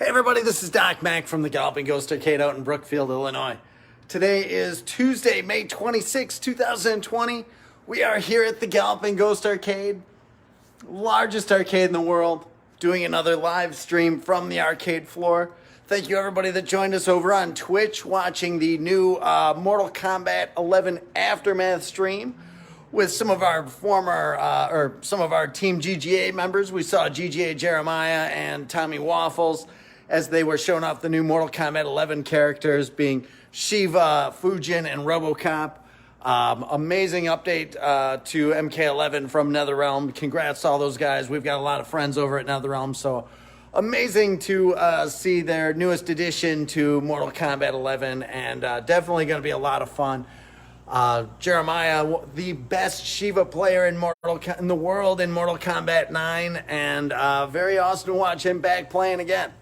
Hey everybody, this is Doc Mack from the Galloping Ghost Arcade out in Brookfield, Illinois. Today is Tuesday, May 26, 2020. We are here at the Galloping Ghost Arcade, largest arcade in the world, doing another live stream from the arcade floor. Thank you everybody that joined us over on Twitch, watching the new Mortal Kombat 11 Aftermath stream with some of our some of our Team GGA members. We saw GGA Jeremiah and Tommy Waffles as they were showing off the new Mortal Kombat 11 characters, being Shiva, Fujin, and RoboCop. Amazing update to MK11 from NetherRealm. Congrats to all those guys. We've got a lot of friends over at NetherRealm, so amazing to see their newest addition to Mortal Kombat 11, and definitely going to be a lot of fun. Jeremiah, the best Shiva player in the world in Mortal Kombat 9, and very awesome to watch him back playing again.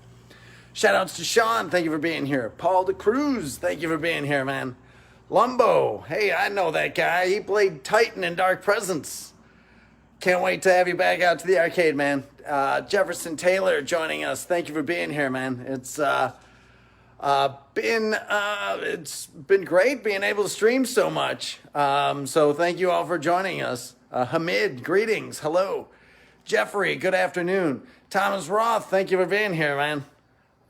Shoutouts to Sean, thank you for being here. Paul DeCruz, thank you for being here, man. Lumbo, hey, I know that guy. He played Titan in Dark Presence. Can't wait to have you back out to the arcade, man. Jefferson Taylor joining us. Thank you for being here, man. It's been great being able to stream so much. So thank you all for joining us. Hamid, greetings. Hello. Jeffrey, good afternoon. Thomas Roth, thank you for being here, man.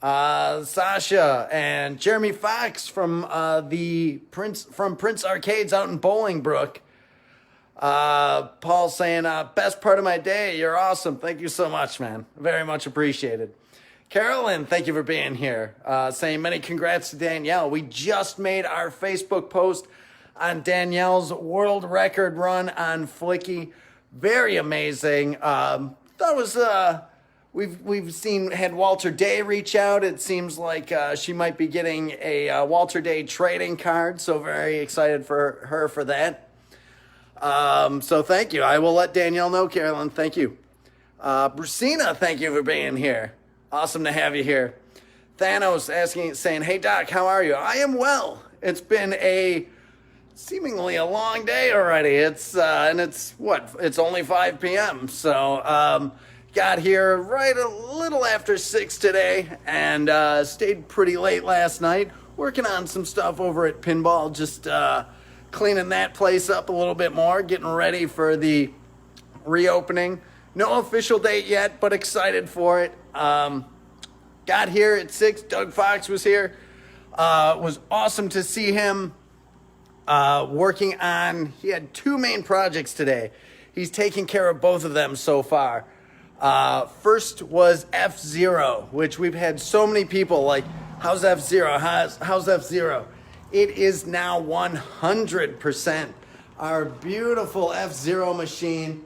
Sasha and Jeremy Fox from Prince Arcades out in Bolingbrook. Paul saying, best part of my day. You're awesome. Thank you so much, man. Very much appreciated. Carolyn, thank you for being here. Saying many congrats to Danielle. We just made our Facebook post on Danielle's world record run on Flicky. Very amazing. That was, we've had Walter Day reach out. It seems like she might be getting a Walter Day trading card. So very excited for her for that. So thank you. I will let Danielle know, Carolyn. Thank you. Brucina, thank you for being here. Awesome to have you here. Thanos saying, hey Doc, how are you? I am well. It's been seemingly a long day already. It's only 5 p.m. So got here right a little after 6 today and stayed pretty late last night, working on some stuff over at Pinball, just cleaning that place up a little bit more, getting ready for the reopening. No official date yet, but excited for it. Got here at 6. Doug Fox was here. Was awesome to see him working on. He had 2 main projects today. He's taking care of both of them so far. First was F-Zero, which we've had so many people like, how's F-Zero? How's F-Zero? It is now 100%. Our beautiful F-Zero machine.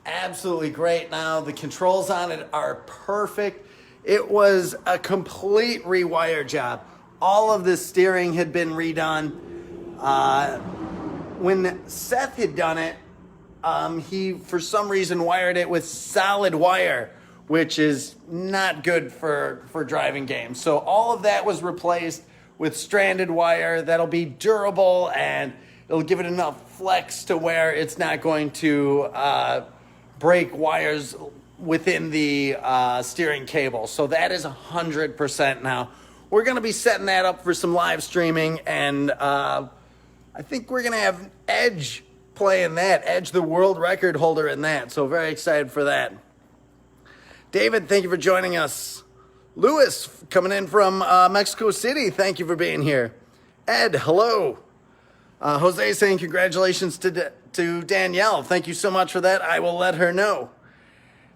Absolutely great now. The controls on it are perfect. It was a complete rewire job. All of the steering had been redone. When Seth had done it, he for some reason wired it with solid wire, which is not good for driving games. So all of that was replaced with stranded wire that'll be durable and it'll give it enough flex to where it's not going to break wires within the steering cable. So that is 100% now. We're going to be setting that up for some live streaming, and I think we're going to have Edge playing that. Edge, the world record holder in that. So very excited for that. David, thank you for joining us. Lewis, coming in from Mexico City, thank you for being here. Ed, hello. Jose saying congratulations to Danielle. Thank you so much for that. I will let her know.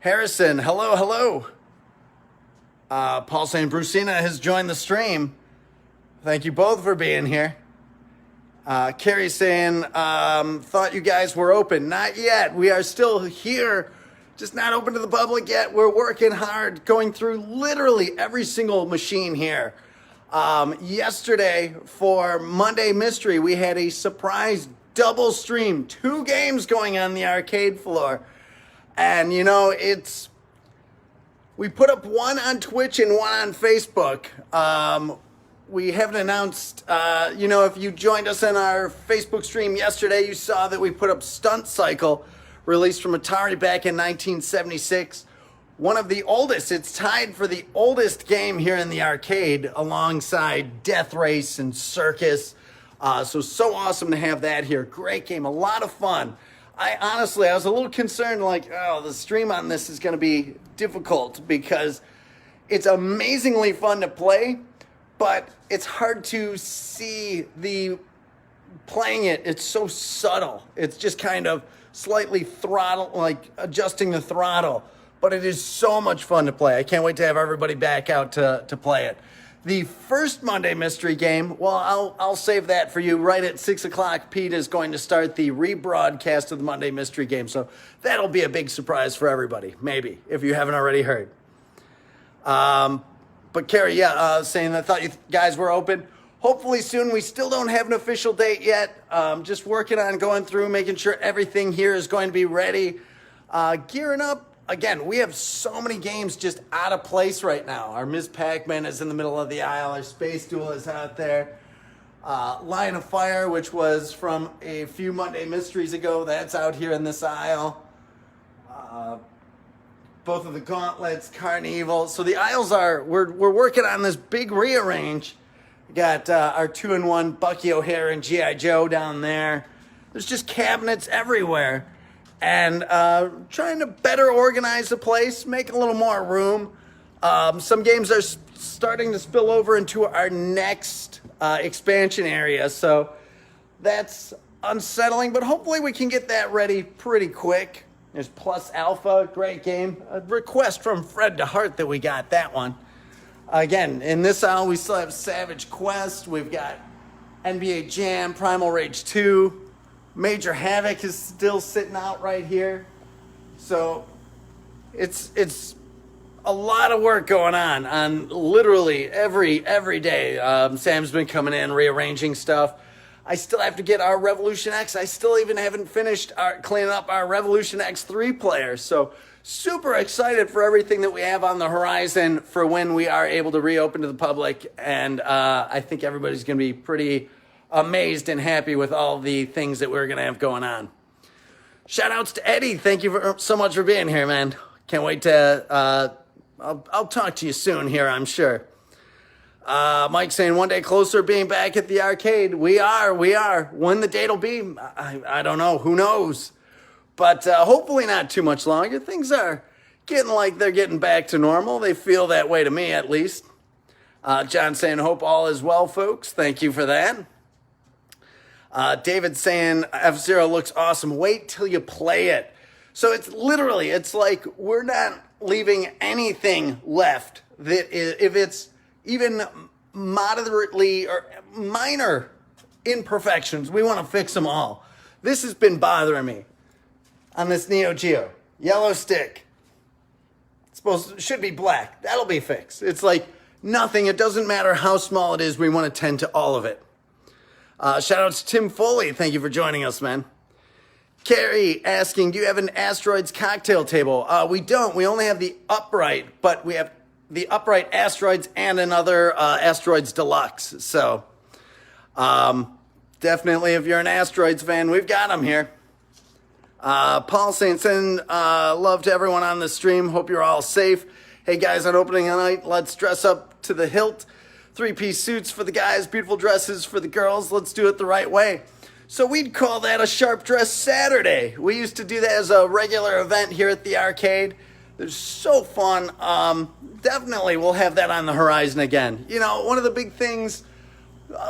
Harrison, hello. Paul saying Brucina has joined the stream. Thank you both for being here. Carrie saying, thought you guys were open. Not yet. We are still here, just not open to the public yet. We're working hard, going through literally every single machine here. Yesterday for Monday Mystery, we had a surprise double stream, 2 games going on the arcade floor. And we put up one on Twitch and one on Facebook. We haven't announced, if you joined us in our Facebook stream yesterday, you saw that we put up Stunt Cycle, released from Atari back in 1976. one of the oldest. It's tied for the oldest game here in the arcade alongside Death Race and Circus. So awesome to have that here. Great game, a lot of fun. I was a little concerned, like, oh, the stream on this is going to be difficult because it's amazingly fun to play, but it's hard to see the playing it. It's so subtle. It's just kind of slightly throttle, like adjusting the throttle, but it is so much fun to play. I can't wait to have everybody back out to play it. The first Monday Mystery game, well, I'll save that for you. Right at 6 o'clock, Pete is going to start the rebroadcast of the Monday Mystery game. So that'll be a big surprise for everybody, maybe, if you haven't already heard. But Carrie, saying I thought you guys were open. Hopefully soon. We still don't have an official date yet. Just working on going through, making sure everything here is going to be ready. Gearing up. Again, we have so many games just out of place right now. Our Ms. Pac-Man is in the middle of the aisle. Our Space Duel is out there. Line of Fire, which was from a few Monday Mysteries ago, that's out here in this aisle. Both of the Gauntlets, Carnival. So the aisles we're working on this big rearrange. We got our 2-in-1 Bucky O'Hare and G.I. Joe down there. There's just cabinets everywhere. And trying to better organize the place, make a little more room. Some games are starting to spill over into our next expansion area, so that's unsettling, but hopefully we can get that ready pretty quick. There's Plus Alpha, great game. A request from Fred DeHart that we got that one. Again, in this aisle, we still have Savage Quest. We've got NBA Jam, Primal Rage 2. Major Havoc is still sitting out right here. So it's a lot of work going on literally every day. Sam's been coming in, rearranging stuff. I still have to get our Revolution X. I still even haven't finished cleaning up our Revolution X3 player. So super excited for everything that we have on the horizon for when we are able to reopen to the public. And I think everybody's going to be pretty amazed and happy with all the things that we're going to have going on. Shout outs to Eddie. Thank you so much for being here, man. Can't wait to, I'll talk to you soon here, I'm sure. Mike saying 1 day closer being back at the arcade. We are. When the date will be, I don't know. Who knows? But hopefully not too much longer. Things are getting like they're getting back to normal. They feel that way to me, at least. John saying, hope all is well, folks. Thank you for that. David saying F-Zero looks awesome. Wait till you play it. So it's like we're not leaving anything left that if it's even moderately or minor imperfections, we want to fix them all. This has been bothering me on this Neo Geo. Yellow stick. Should be black. That'll be fixed. It's like nothing. It doesn't matter how small it is. We want to tend to all of it. Shout out to Tim Foley. Thank you for joining us, man. Carrie asking, do you have an Asteroids cocktail table? We don't. We only have the upright, but we have the upright Asteroids and another Asteroids Deluxe. So definitely, if you're an Asteroids fan, we've got them here. Paul saying, send love to everyone on the stream. Hope you're all safe. Hey, guys, on opening night, let's dress up to the hilt. 3-piece suits for the guys, beautiful dresses for the girls. Let's do it the right way. So we'd call that a Sharp Dress Saturday. We used to do that as a regular event here at the arcade. They're so fun. Definitely we'll have that on the horizon again. You know, one of the big things,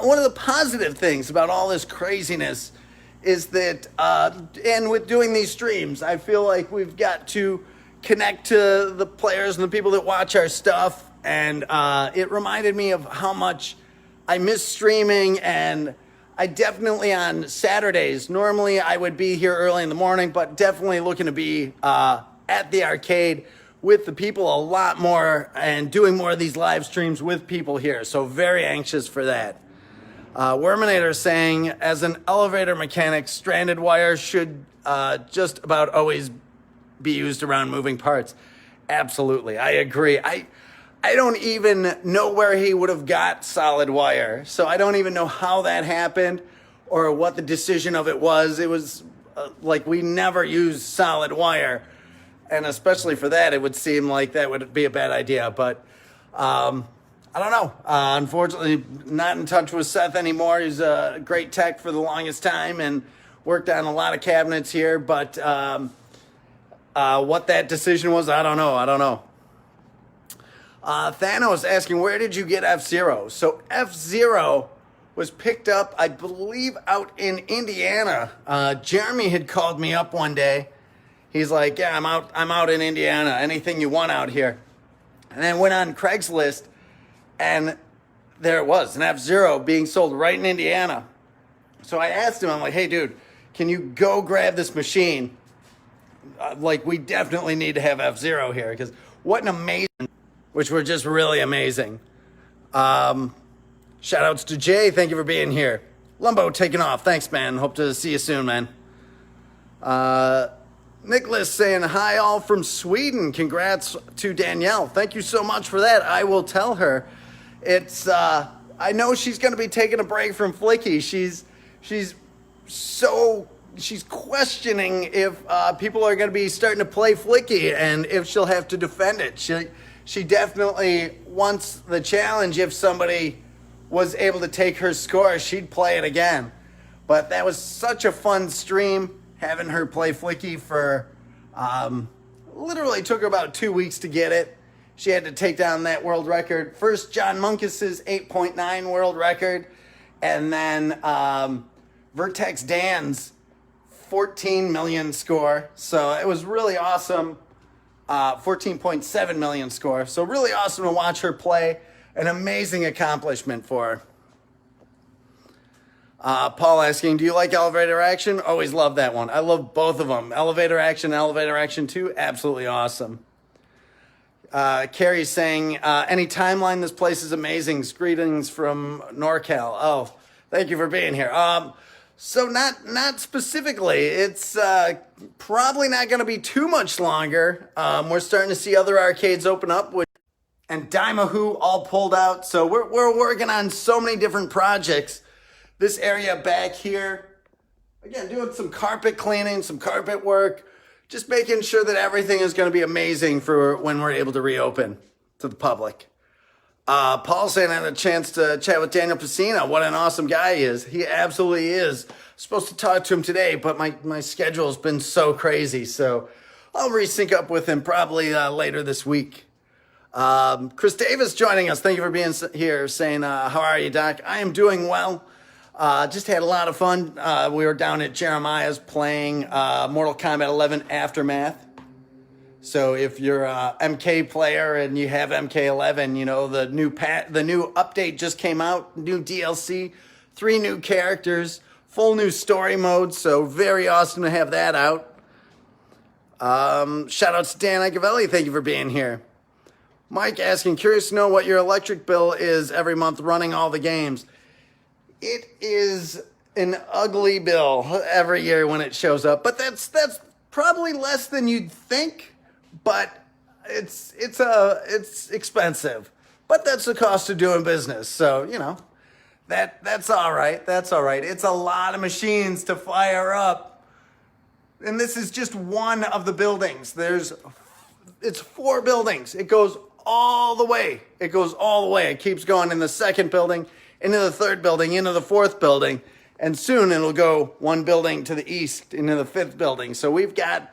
one of the positive things about all this craziness is that, and with doing these streams, I feel like we've got to connect to the players and the people that watch our stuff. And it reminded me of how much I miss streaming. And I definitely on Saturdays, normally I would be here early in the morning, but definitely looking to be at the arcade with the people a lot more and doing more of these live streams with people here. So very anxious for that. Worminator saying, as an elevator mechanic, stranded wires should just about always be used around moving parts. Absolutely. I agree. I don't even know where he would have got solid wire. So I don't even know how that happened or what the decision of it was. It was like we never used solid wire. And especially for that, it would seem like that would be a bad idea. But I don't know. Unfortunately, not in touch with Seth anymore. He's a great tech for the longest time and worked on a lot of cabinets here. But what that decision was, I don't know. Thanos asking, where did you get F-Zero? So F-Zero was picked up, I believe, out in Indiana. Jeremy had called me up one day. He's like, yeah, I'm out in Indiana. Anything you want out here. And then went on Craigslist, and there it was, an F-Zero being sold right in Indiana. So I asked him, I'm like, hey, dude, can you go grab this machine? We definitely need to have F-Zero here, because what an amazing, which were just really amazing. Shout outs to Jay. Thank you for being here. Lumbo taking off. Thanks, man. Hope to see you soon, man. Nicholas saying, hi all from Sweden. Congrats to Danielle. Thank you so much for that. I will tell her. It's, I know she's going to be taking a break from Flicky. She's questioning if people are going to be starting to play Flicky and if she'll have to defend it. She definitely wants the challenge. If somebody was able to take her score, she'd play it again. But that was such a fun stream, having her play Flicky for, literally took her about 2 weeks to get it. She had to take down that world record. First, John Munkas's 8.9 world record, and then Vertex Dan's 14 million score. So it was really awesome. 14.7 million score. So really awesome to watch her play. An amazing accomplishment for her. Paul asking, do you like elevator action? Always love that one. I love both of them. Elevator action 2, absolutely awesome. Carrie's saying, any timeline, this place is amazing. Greetings from NorCal. Oh, thank you for being here. So not specifically. It's probably not going to be too much longer. We're starting to see other arcades open up, and Dimahoo all pulled out. So we're working on so many different projects. This area back here, again, doing some carpet cleaning, some carpet work, just making sure that everything is going to be amazing for when we're able to reopen to the public. Paul saying I had a chance to chat with Daniel Pacino. What an awesome guy he is. He absolutely is. I'm supposed to talk to him today, but my schedule's been so crazy. So I'll resync up with him probably later this week. Chris Davis joining us. Thank you for being here, saying, how are you, Doc? I am doing well. Just had a lot of fun. We were down at Jeremiah's playing Mortal Kombat 11 Aftermath. So if you're a MK player and you have MK11, you know, the new update just came out, new DLC, 3 new characters, full new story mode. So very awesome to have that out. Shout out to Dan Agavelli. Thank you for being here. Mike asking, curious to know what your electric bill is every month running all the games. It is an ugly bill every year when it shows up, but that's probably less than you'd think. But it's expensive. But that's the cost of doing business. So, you know, that's all right. That's all right. It's a lot of machines to fire up. And this is just one of the buildings. It's 4 buildings. It goes all the way. It keeps going in the second building, into the third building, into the fourth building. And soon it'll go 1 building to the east, into the 5th building. So we've got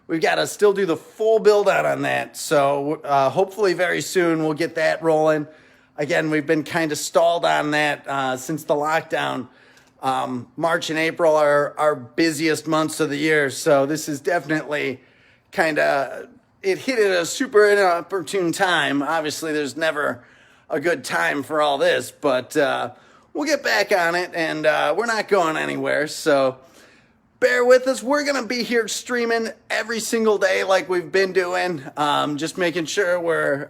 to still do the full build out on that. So hopefully very soon we'll get that rolling. Again, we've been kind of stalled on that since the lockdown. March and April are our busiest months of the year. So this is definitely it hit at a super inopportune time. Obviously, there's never a good time for all this, but we'll get back on it, and we're not going anywhere. So bear with us. We're going to be here streaming every single day like we've been doing, just making sure we're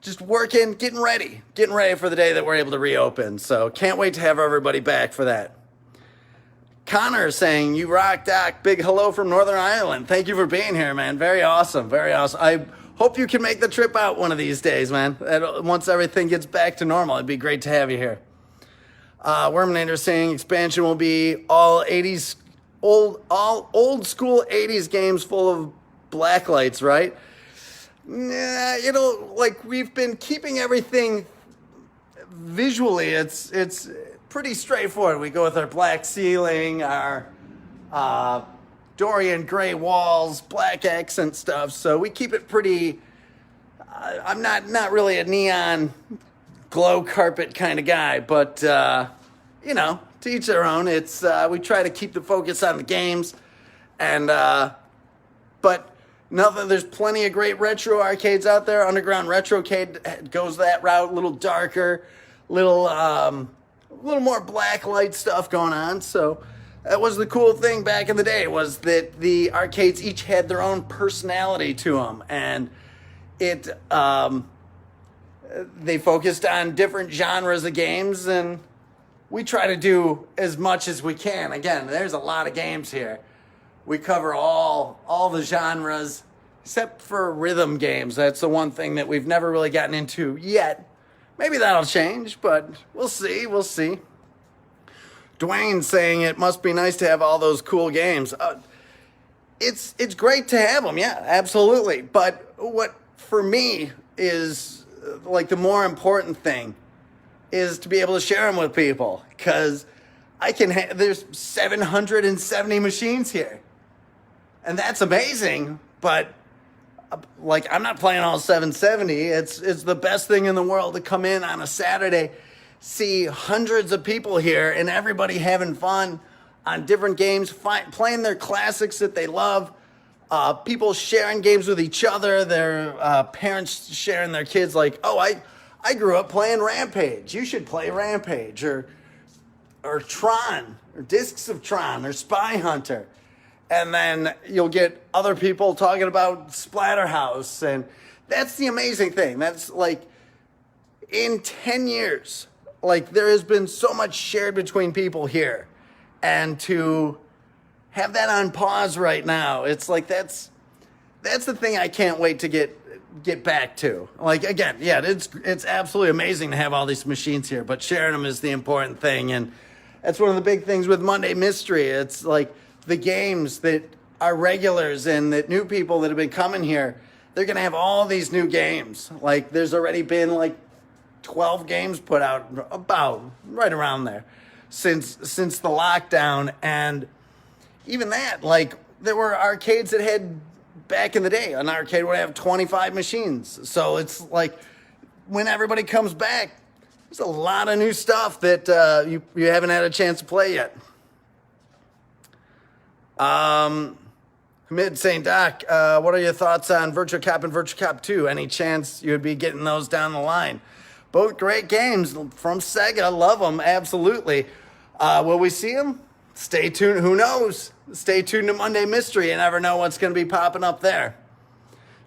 just working, getting ready for the day that we're able to reopen. So can't wait to have everybody back for that. Connor saying, you rock, Doc. Big hello from Northern Ireland. Thank you for being here, man. Very awesome. Very awesome. I hope you can make the trip out one of these days, man. Once everything gets back to normal, it'd be great to have you here. Worminator saying expansion will be all old school 80s games full of black lights, right? Nah, like we've been keeping everything visually. It's pretty straightforward. We go with our black ceiling, our Dorian gray walls, black accent stuff. So we keep it pretty. I'm not really a neon glow carpet kind of guy, but to each their own. It's we try to keep the focus on the games, and but nothing. There's plenty of great retro arcades out there. Underground Retrocade goes that route, a little darker, little more black light stuff going on. So that was the cool thing back in the day, was that the arcades each had their own personality to them, and it they focused on different genres of games, and we try to do as much as we can. Again, there's a lot of games here. We cover all the genres, except for rhythm games. That's the one thing that we've never really gotten into yet. Maybe that'll change, but we'll see. Dwayne saying it must be nice to have all those cool games. It's great to have them, yeah, absolutely. But what for me is like the more important thing is to be able to share them with people, because there's 770 machines here, and that's amazing. But like, I'm not playing all 770. It's the best thing in the world to come in on a Saturday, see hundreds of people here, and everybody having fun on different games, playing their classics that they love. People sharing games with each other, their parents sharing their kids, like, oh, I grew up playing Rampage. You should play Rampage, or Tron, or Discs of Tron, or Spy Hunter. And then you'll get other people talking about Splatterhouse, and that's the amazing thing. That's like, in 10 years, like, there has been so much shared between people here, and to have that on pause right now, it's like that's the thing I can't wait to get back to. Like, again, yeah, it's absolutely amazing to have all these machines here, but sharing them is the important thing. And that's one of the big things with Monday Mystery. It's like the games that are regulars and that new people that have been coming here, they're going to have all these new games. Like, there's already been like 12 games put out, about right around there, since the lockdown. And even that, like, there were arcades that had, back in the day, an arcade would have 25 machines. So it's like, when everybody comes back, there's a lot of new stuff that you haven't had a chance to play yet. Hamid saying, Doc, what are your thoughts on Virtua Cop and Virtua Cop 2? Any chance you would be getting those down the line? Both great games from Sega. Love them, absolutely. Will we see them? Stay tuned. Who knows? Stay tuned to Monday Mystery. You never know what's going to be popping up there.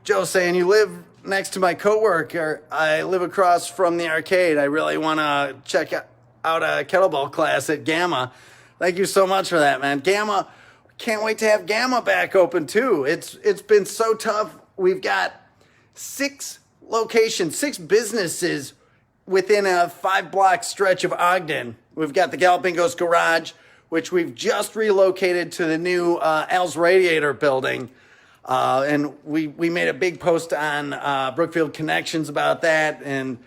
Joe saying, you live next to my coworker. I live across from the arcade. I really want to check out a kettlebell class at Gamma. Thank you so much for that, man. Gamma, can't wait to have Gamma back open too. It's been so tough. We've got 6 locations, 6 businesses within a 5-block stretch of Ogden. We've got the Galloping Ghost Garage, which we've just relocated to the new Al's Radiator building. And we made a big post on Brookfield Connections about that. And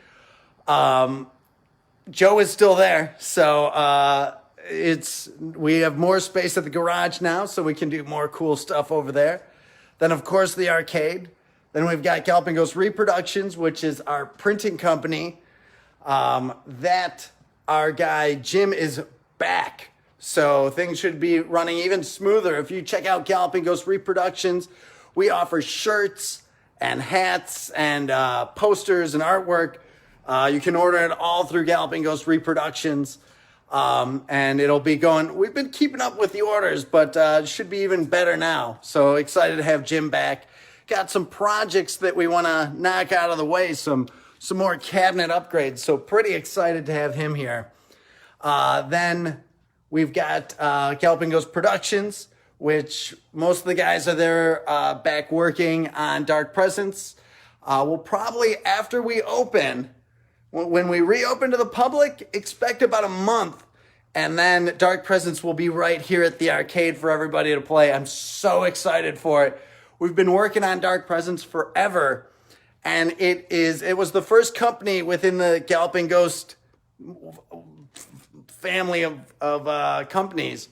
Joe is still there. So we have more space at the garage now, so we can do more cool stuff over there. Then, of course, the arcade. Then we've got Galloping Ghost Reproductions, which is our printing company. That our guy Jim is back. So things should be running even smoother. If you check out Galloping Ghost Reproductions, we offer shirts and hats and posters and artwork. You can order it all through Galloping Ghost Reproductions. And it'll be going. We've been keeping up with the orders, but it should be even better now. So excited to have Jim back. Got some projects that we want to knock out of the way, some more cabinet upgrades. So pretty excited to have him here. Then we've got Galloping Ghost Productions, which most of the guys are there back working on Dark Presence. We'll probably, after we open, when we reopen to the public, expect about a month. And then Dark Presence will be right here at the arcade for everybody to play. I'm so excited for it. We've been working on Dark Presence forever, and it was the first company within the Galloping Ghost family of companies,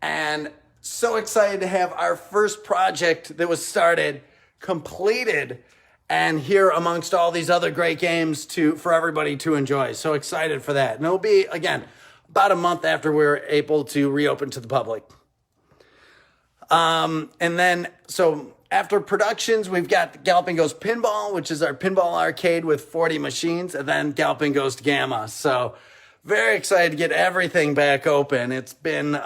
and so excited to have our first project that was started completed and here amongst all these other great games for everybody to enjoy. So excited for that. And it'll be, again, about a month after we're able to reopen to the public. And then, so after productions, we've got Galloping Ghost Pinball, which is our pinball arcade with 40 machines, and then Galloping Ghost Gamma. So very excited to get everything back open. It's been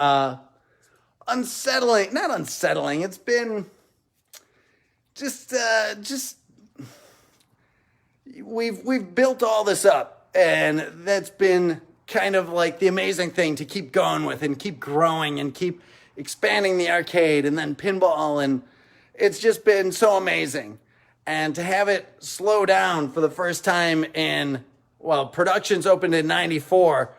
unsettling, not unsettling. It's been just we've built all this up, and that's been kind of like the amazing thing to keep going with and keep growing and keep expanding the arcade and then pinball, and it's just been so amazing. And to have it slow down for the first time productions opened in 94,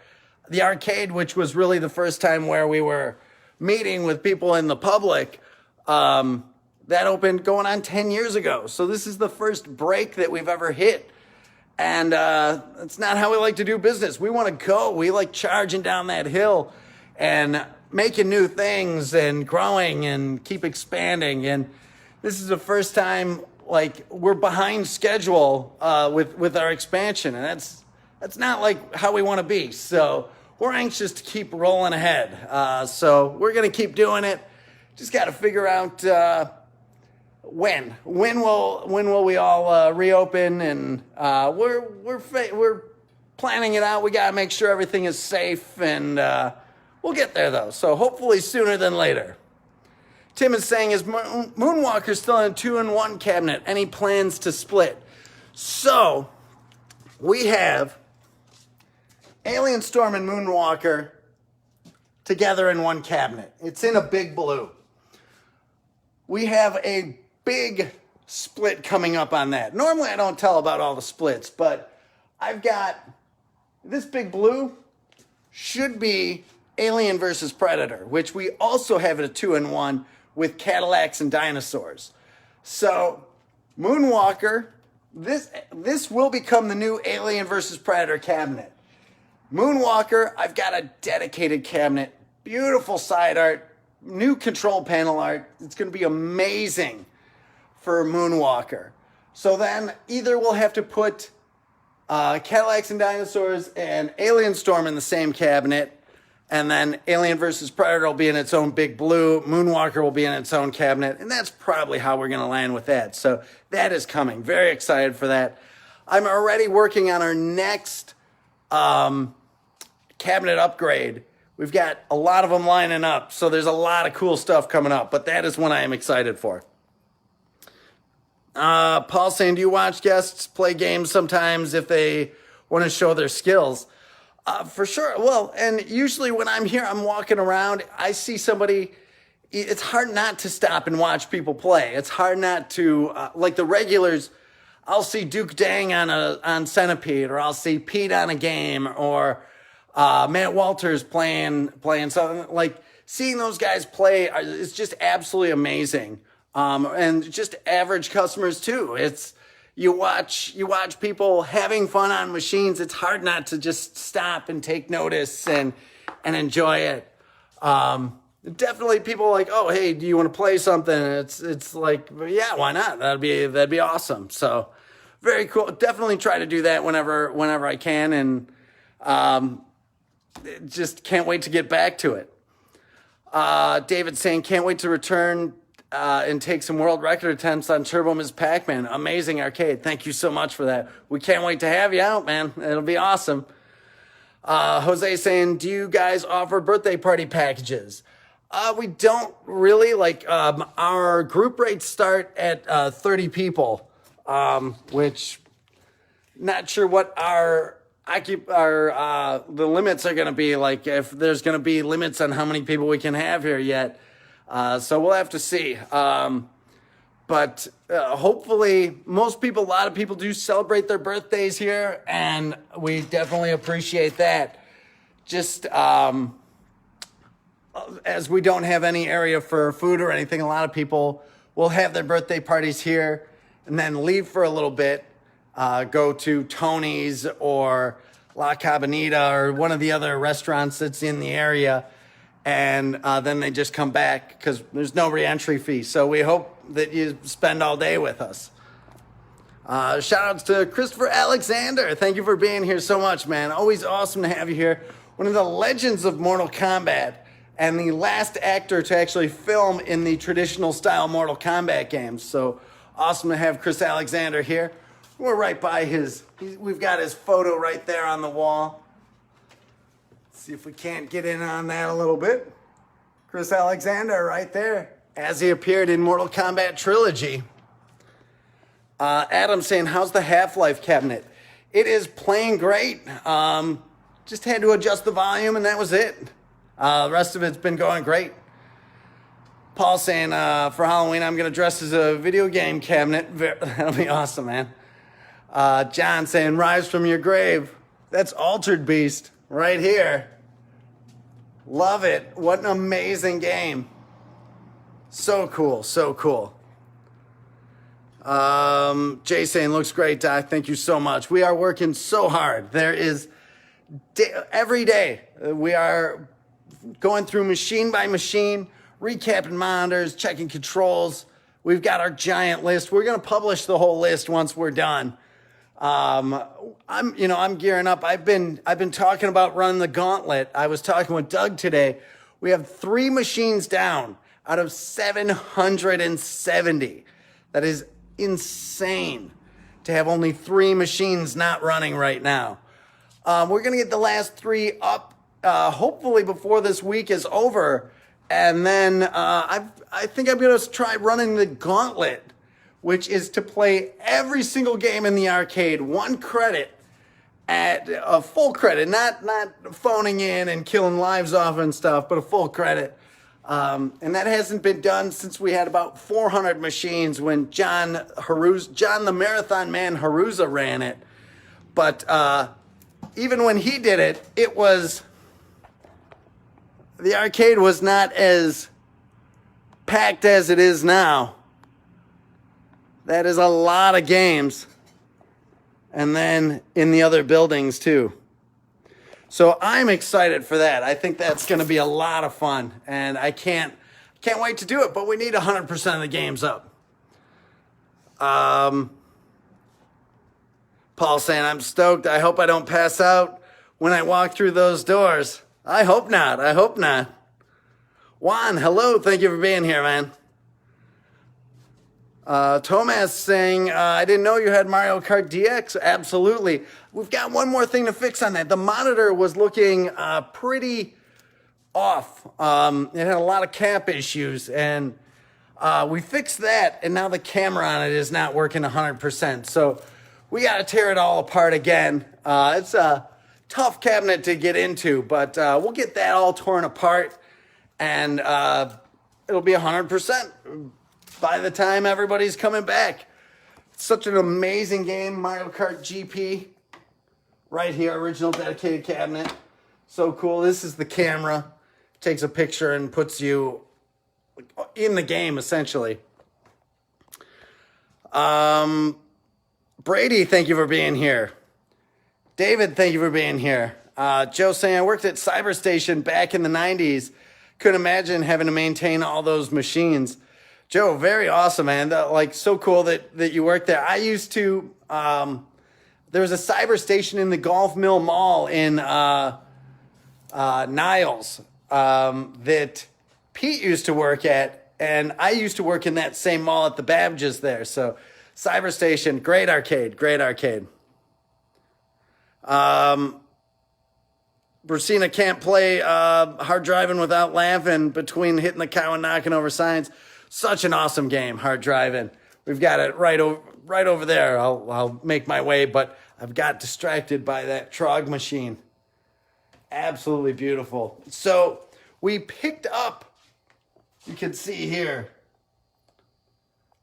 the arcade, which was really the first time where we were meeting with people in the public, that opened going on 10 years ago. So this is the first break that we've ever hit. And it's not how we like to do business. We want to go. We like charging down that hill and making new things and growing and keep expanding. And this is the first time like we're behind schedule with our expansion. And that's not like how we want to be. So we're anxious to keep rolling ahead. So we're going to keep doing it. Just got to figure out when will we all reopen, and we're planning it out. We got to make sure everything is safe, and we'll get there though. So hopefully sooner than later. Tim is saying, is Moonwalker still in a 2-in-1 cabinet? Any plans to split? So we have Alien Storm and Moonwalker together in one cabinet. It's in a big blue. We have a big split coming up on that. Normally I don't tell about all the splits, but I've got this big blue should be Alien versus Predator, which we also have at a 2-in-1 with Cadillacs and dinosaurs. So Moonwalker, this will become the new Alien versus Predator cabinet. Moonwalker, I've got a dedicated cabinet, beautiful side art, new control panel art. It's going to be amazing for Moonwalker. So then either we'll have to put Cadillacs and Dinosaurs and Alien Storm in the same cabinet, and then Alien vs. Predator will be in its own big blue, Moonwalker will be in its own cabinet, and that's probably how we're going to land with that. So that is coming. Very excited for that. I'm already working on our next cabinet upgrade. We've got a lot of them lining up, so there's a lot of cool stuff coming up, but that is one I am excited for. Paul saying, do you watch guests play games sometimes if they want to show their skills? For sure. Well, and usually when I'm here, I'm walking around, I see somebody, it's hard not to stop and watch people play. It's hard not to, like the regulars, I'll see Duke Dang on Centipede, or I'll see Pete on a game, or Matt Walters playing something. Like seeing those guys play is just absolutely amazing. And just average customers too. It's you watch people having fun on machines. It's hard not to just stop and take notice and enjoy it. Definitely people are like, oh, hey, do you want to play something? It's like, yeah, why not? That'd be awesome. So very cool. Definitely try to do that whenever I can, and just can't wait to get back to it. David saying, can't wait to return and take some world record attempts on Turbo Ms. Pac-Man. Amazing arcade. Thank you so much for that. We can't wait to have you out, man. It'll be awesome. Jose saying, do you guys offer birthday party packages? We don't really. Like, our group rates start at 30 people, which not sure what the limits are going to be, like if there's going to be limits on how many people we can have here yet. So we'll have to see. But hopefully a lot of people do celebrate their birthdays here, and we definitely appreciate that. Just as we don't have any area for food or anything, a lot of people will have their birthday parties here and then leave for a little bit, go to Tony's or La Cabanita or one of the other restaurants that's in the area, and then they just come back because there's no re-entry fee. So we hope that you spend all day with us. Shout outs to Christopher Alexander. Thank you for being here so much, man. Always awesome to have you here. One of the legends of Mortal Kombat and the last actor to actually film in the traditional style Mortal Kombat games. So awesome to have Chris Alexander here. We're right by we've got his photo right there on the wall. Let's see if we can't get in on that a little bit. Chris Alexander right there, as he appeared in Mortal Kombat Trilogy. Adam saying, how's the Half-Life cabinet? It is playing great. Just had to adjust the volume and that was it. The rest of it's been going great. Paul saying, for Halloween, I'm going to dress as a video game cabinet. That'll be awesome, man. John saying, rise from your grave. That's Altered Beast right here. Love it. What an amazing game. So cool, so cool. Jay saying, looks great, Doc. Thank you so much. We are working so hard. There is, every day, we are going through machine by machine, recapping monitors, checking controls. We've got our giant list. We're going to publish the whole list once we're done. I'm gearing up. I've been talking about running the gauntlet. I was talking with Doug today. We have 3 machines down out of 770. That is insane to have only 3 machines not running right now. We're going to get the last 3 up, hopefully before this week is over. And then I think I'm going to try running the gauntlet, which is to play every single game in the arcade, 1 credit at a full credit, not phoning in and killing lives off and stuff, but a full credit. And that hasn't been done since we had about 400 machines when John the Marathon Man Haruza ran it. But even when he did it, the arcade was not as packed as it is now. That is a lot of games. And then in the other buildings too. So I'm excited for that. I think that's going to be a lot of fun. And I can't wait to do it, but we need 100% of the games up. Paul saying, I'm stoked. I hope I don't pass out when I walk through those doors. I hope not. I hope not. Juan, hello. Thank you for being here, man. Tomas saying, I didn't know you had Mario Kart DX. Absolutely. We've got one more thing to fix on that. The monitor was looking pretty off. It had a lot of cap issues, and we fixed that, and now the camera on it is not working 100%. So we got to tear it all apart again. It's a tough cabinet to get into, but we'll get that all torn apart, and it'll be 100%. By the time everybody's coming back. It's such an amazing game, Mario Kart GP. Right here, original dedicated cabinet. So cool. This is the camera. Takes a picture and puts you in the game, essentially. Brady, thank you for being here. David, thank you for being here. Joe saying, I worked at Cyberstation back in the 90s. Couldn't imagine having to maintain all those machines. Joe, very awesome, man. So cool that you worked there. I used to, there was a Cyberstation in the Golf Mill Mall in Niles that Pete used to work at, and I used to work in that same mall at the Babbages there. So Cyberstation, great arcade, great arcade. Bracina can't play hard driving without laughing between hitting the cow and knocking over signs. Such an awesome game, hard driving. We've got it right over there. I'll make my way, but I've got distracted by that Trog machine. Absolutely beautiful. So we picked up, you can see here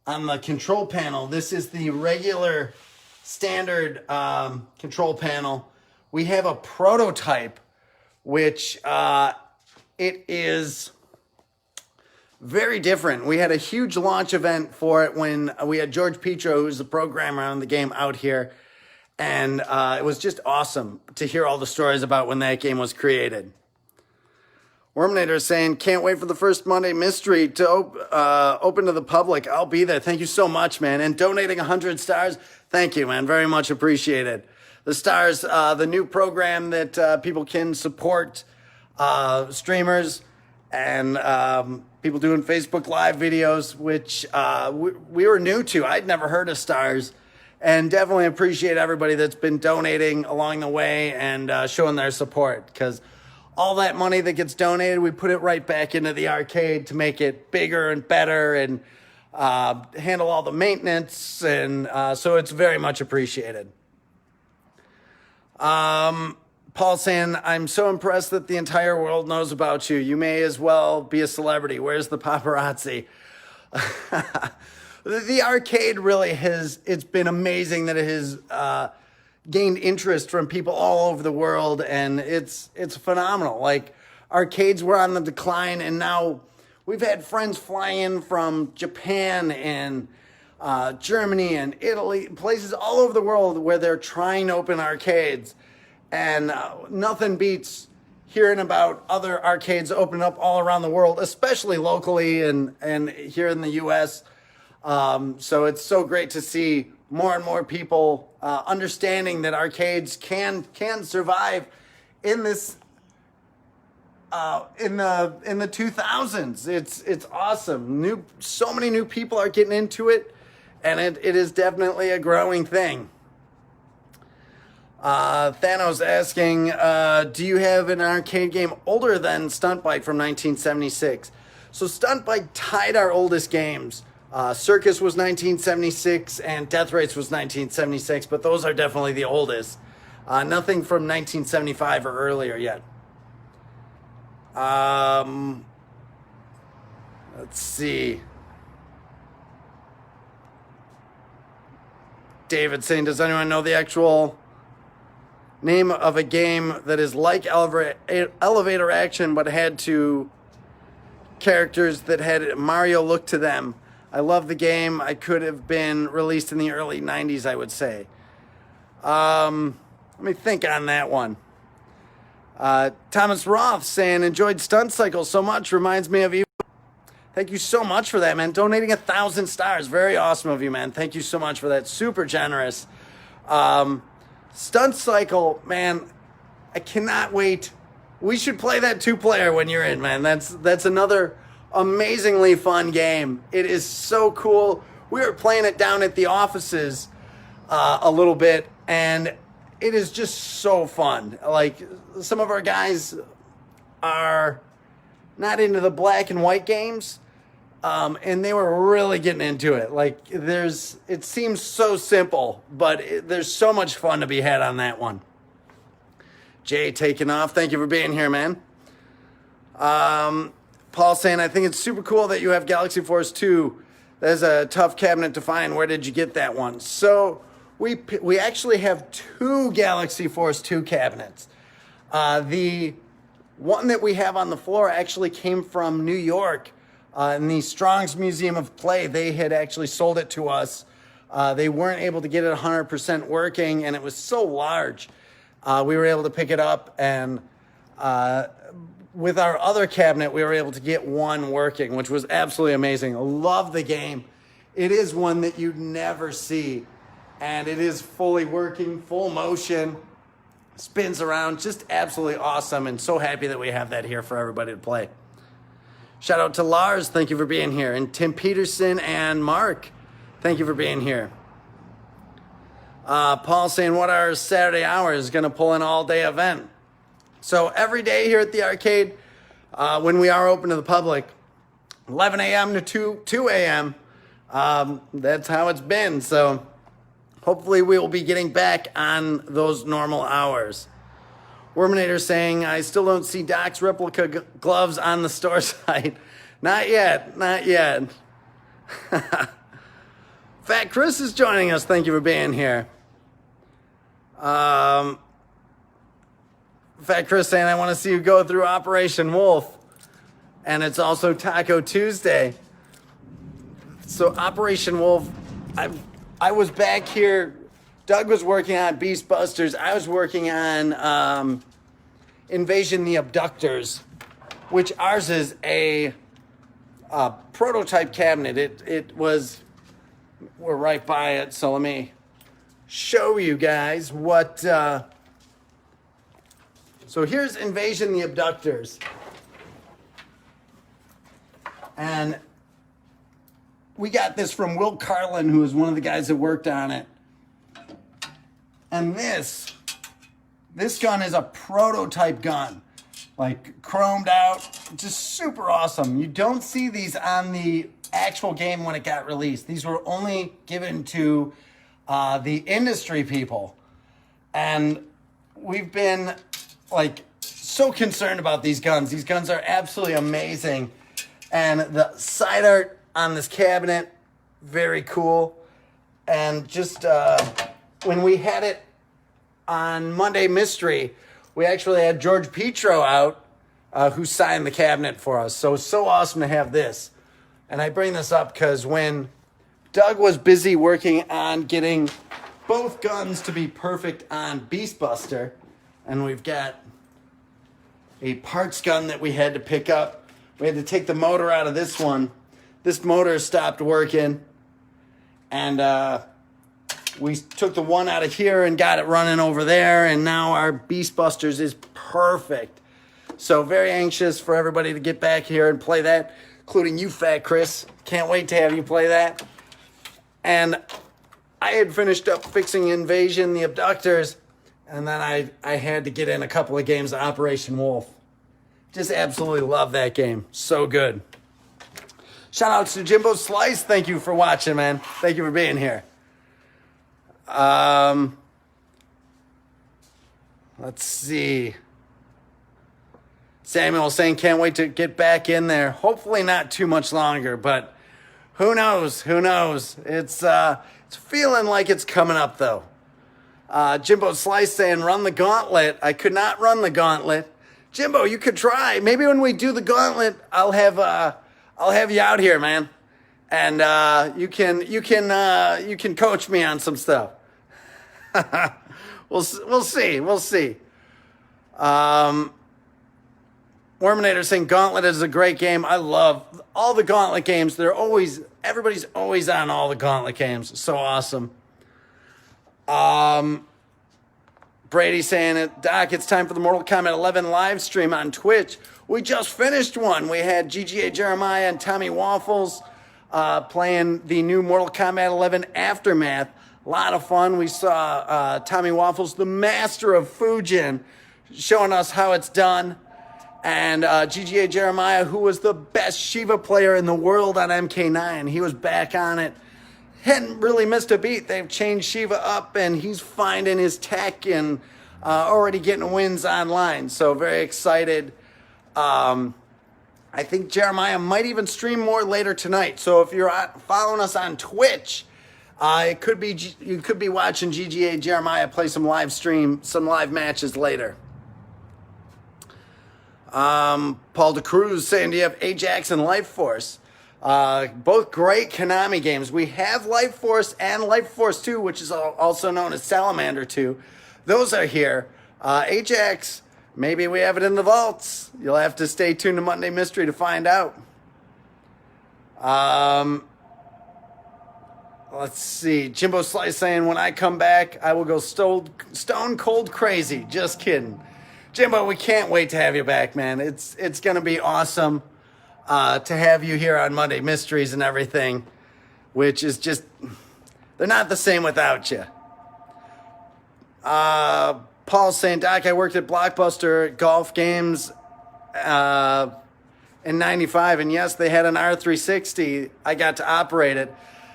on the control panel, this is the regular standard control panel. We have a prototype, which it is very different. We had a huge launch event for it when we had George Petro, who's the programmer on the game, out here. And it was just awesome to hear all the stories about when that game was created. Worminator is saying, can't wait for the first Monday Mystery to open to the public. I'll be there. Thank you so much, man. And donating 100 stars. Thank you, man. Very much appreciated. The stars, the new program that people can support streamers and people doing Facebook Live videos, which we were new to. I'd never heard of stars. And definitely appreciate everybody that's been donating along the way and showing their support, because all that money that gets donated, we put it right back into the arcade to make it bigger and better and handle all the maintenance. And so it's very much appreciated. Paul saying, I'm so impressed that the entire world knows about you. You may as well be a celebrity. Where's the paparazzi? The arcade really it's been amazing that it has gained interest from people all over the world, and it's phenomenal. Like, arcades were on the decline, and now we've had friends fly in from Japan and Germany and Italy, places all over the world where they're trying to open arcades, and nothing beats hearing about other arcades opening up all around the world, especially locally and here in the U.S. So it's so great to see more and more people understanding that arcades can survive in this in the 2000s. It's awesome. So many new people are getting into it, and it is definitely a growing thing. Thanos asking, do you have an arcade game older than Stunt Bike from 1976? So Stunt Bike tied our oldest games. Circus was 1976 and Death Race was 1976, but those are definitely the oldest. Nothing from 1975 or earlier yet. Let's see. David saying, does anyone know the actual name of a game that is like elevator action but had two characters that had Mario look to them? I love the game. I could have been released in the early 90s, I would say. Let me think on that one. Thomas Roth saying, enjoyed Stunt Cycle so much. Reminds me of you. Thank you so much for that, man. Donating 1,000 stars. Very awesome of you, man. Thank you so much for that. Super generous. Stunt Cycle, man, I cannot wait. We should play that 2-player when you're in, man. That's another amazingly fun game. It is so cool. We were playing it down at the offices a little bit, and it is just so fun. Like, some of our guys are not into the black and white games, and they were really getting into it. Like, it seems so simple, but there's so much fun to be had on that one. Jay taking off. Thank you for being here, man. Paul saying, I think it's super cool that you have Galaxy Force 2. That is a tough cabinet to find. Where did you get that one? So we actually have 2 Galaxy Force 2 cabinets. The one that we have on the floor actually came from New York in the Strong's Museum of Play. They had actually sold it to us. They weren't able to get it 100% working, and it was so large. We were able to pick it up, and with our other cabinet, we were able to get one working, which was absolutely amazing. I love the game. It is one that you'd never see, and it is fully working, full motion, spins around, just absolutely awesome, and so happy that we have that here for everybody to play. Shout out to Lars, thank you for being here, and Tim Peterson and Mark, thank you for being here. Paul saying, what are Saturday hours? Going to pull an all-day event. So every day here at the arcade, when we are open to the public, 11 a.m. to 2 a.m., that's how it's been. So hopefully we will be getting back on those normal hours. Worminator saying, I still don't see Doc's replica gloves on the store site. Not yet. Fat Chris is joining us. Thank you for being here. Fat Chris saying, I want to see you go through Operation Wolf. and it's also Taco Tuesday. So Operation Wolf, I was back here. Doug was working on Beast Busters. I was working on Invasion the Abductors, which ours is a prototype cabinet. It was, we're right by it, so let me show you guys what. So here's Invasion the Abductors. And we got this from Will Carlin, who is one of the guys that worked on it. And this gun is a prototype gun, like chromed out, just super awesome. You don't see these on the actual game when it got released. These were only given to the industry people. And we've been like so concerned about these guns. These guns are absolutely amazing. And the side art on this cabinet, very cool. And just when we had it on Monday Mystery, we actually had George Petro out who signed the cabinet for us. So it's so awesome to have this. And I bring this up because when Doug was busy working on getting both guns to be perfect on Beastbuster, and we've got a parts gun that we had to pick up. We had to take the motor out of this one. This motor stopped working, and we took the one out of here and got it running over there, and now our Beastbusters is perfect. So very anxious for everybody to get back here and play that, including you, Fat Chris. Can't wait to have you play that. And I had finished up fixing Invasion the Abductors, and then I had to get in a couple of games of Operation Wolf. Just absolutely love that game. So good. Shout out to Jimbo Slice. Thank you for watching, man. Thank you for being here. Let's see. Samuel saying, can't wait to get back in there. Hopefully not too much longer, but who knows? Who knows? It's feeling like it's coming up, though. Jimbo Slice saying, run the gauntlet. I could not run the gauntlet. Jimbo, you could try. Maybe when we do the gauntlet, I'll have you out here, man, and you can coach me on some stuff. We'll see. Worminator saying Gauntlet is a great game. I love all the Gauntlet games. Everybody's always on all the Gauntlet games. So awesome. Brady saying it, Doc, it's time for the Mortal Kombat 11 live stream on Twitch. We just finished one. We had GGA Jeremiah and Tommy Waffles playing the new Mortal Kombat 11 Aftermath. A lot of fun. We saw Tommy Waffles, the master of Fujin, showing us how it's done. And GGA Jeremiah, who was the best Shiva player in the world on MK9. He was back on it. Hadn't really missed a beat. They've changed Shiva up, and he's finding his tech and already getting wins online. So very excited. I think Jeremiah might even stream more later tonight. So if you're following us on Twitch, you could be watching GGA Jeremiah play some live matches later. Paul DeCruz saying, do you have Ajax and Life Force? Both great Konami games. We have Life Force and Life Force 2, which is also known as Salamander 2. Those are here. Ajax, maybe we have it in the vaults. You'll have to stay tuned to Monday Mystery to find out. Let's see. Jimbo Slice saying, when I come back, I will go stone cold crazy. Just kidding. Jimbo, we can't wait to have you back, man. It's going to be awesome. To have you here on Monday Mysteries and everything, which is just, they're not the same without you. Paul's saying, Doc, I worked at Blockbuster Golf Games in 95, and yes, they had an R360. I got to operate it.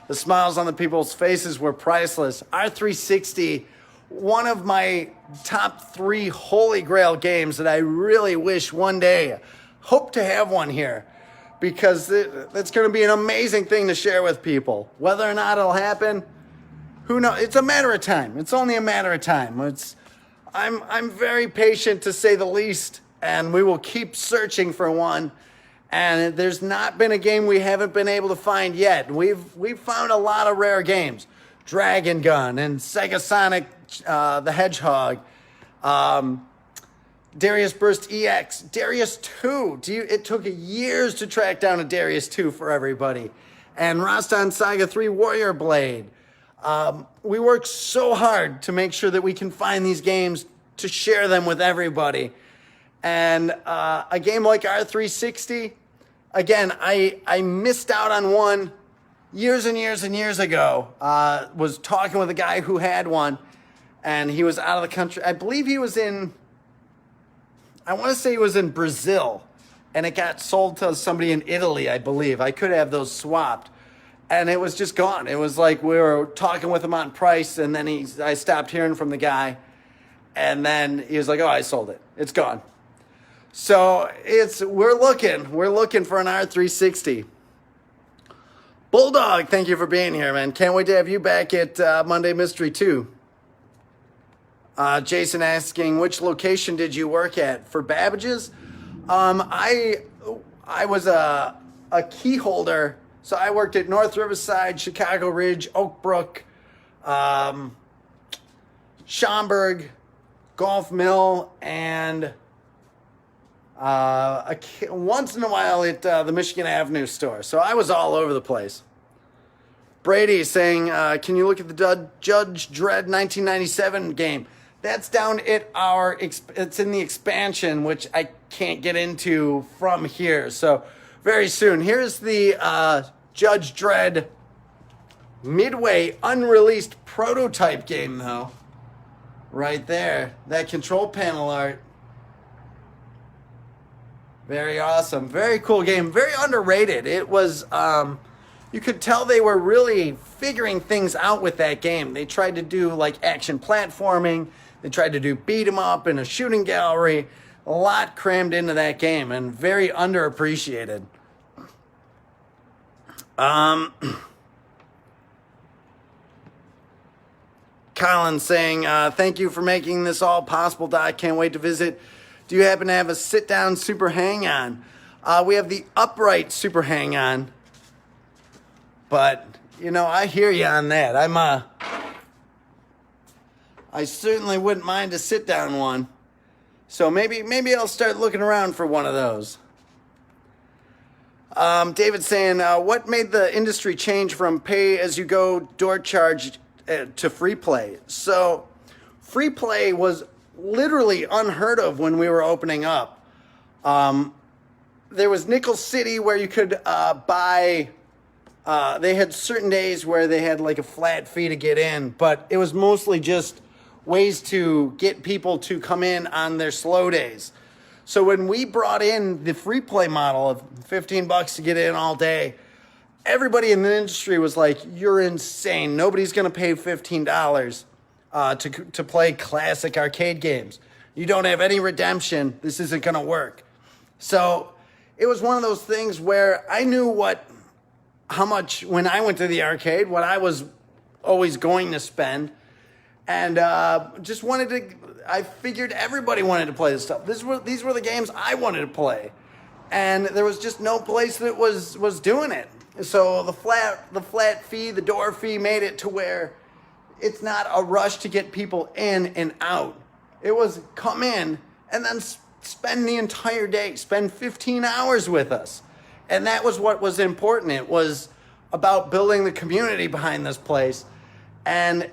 The smiles on the people's faces were priceless. R360, one of my top 3 holy grail games that I really wish one day, hope to have one here. Because it's going to be an amazing thing to share with people. Whether or not it'll happen, who knows? It's a matter of time. It's only a matter of time. I'm very patient, to say the least, and we will keep searching for one. And there's not been a game we haven't been able to find yet. We've found a lot of rare games. Dragon Gun and Sega Sonic the Hedgehog. Darius Burst EX. Darius 2. It took years to track down a Darius 2 for everybody. And Rastan Saga 3 Warrior Blade. We work so hard to make sure that we can find these games to share them with everybody. And a game like R360, again, I missed out on one years and years and years ago. Was talking with a guy who had one, and he was out of the country. I believe he was I want to say he was in Brazil, and it got sold to somebody in Italy, I believe. I could have those swapped. And it was just gone. It was like we were talking with him on price, and then I stopped hearing from the guy. And then he was like, oh, I sold it. It's gone. So we're looking for an R360. Bulldog, thank you for being here, man. Can't wait to have you back at Monday Mystery 2. Jason asking, which location did you work at? For Babbage's? I was a key holder. So I worked at North Riverside, Chicago Ridge, Oak Brook, Schaumburg, Golf Mill, and once in a while at the Michigan Avenue store. So I was all over the place. Brady saying, can you look at the Judge Dredd 1997 game? That's down at it's in the expansion, which I can't get into from here. So very soon. Here's the Judge Dredd Midway unreleased prototype game, though. Right there. That control panel art. Very awesome. Very cool game. Very underrated. It was, you could tell they were really figuring things out with that game. They tried to do like action platforming. They tried to do beat 'em up in a shooting gallery. A lot crammed into that game and very underappreciated. Colin saying, thank you for making this all possible, Doc. Can't wait to visit. Do you happen to have a sit-down Super Hang-On? We have the upright Super Hang-On. But, I hear you on that. I certainly wouldn't mind a sit-down one. So maybe I'll start looking around for one of those. David saying, what made the industry change from pay-as-you-go door charge to free play? So free play was literally unheard of when we were opening up. There was Nickel City where you could buy, they had certain days where they had like a flat fee to get in, but it was mostly just ways to get people to come in on their slow days. So when we brought in the free play model of $15 to get in all day, everybody in the industry was like, you're insane. Nobody's going to pay $15 to play classic arcade games. You don't have any redemption. This isn't going to work. So it was one of those things where I knew how much, when I went to the arcade, what I was always going to spend. And just wanted to, I figured everybody wanted to play this stuff. These were the games I wanted to play. And there was just no place that was doing it. So the flat fee, the door fee made it to where it's not a rush to get people in and out. It was come in and then spend the entire day, spend 15 hours with us. And that was what was important. It was about building the community behind this place. And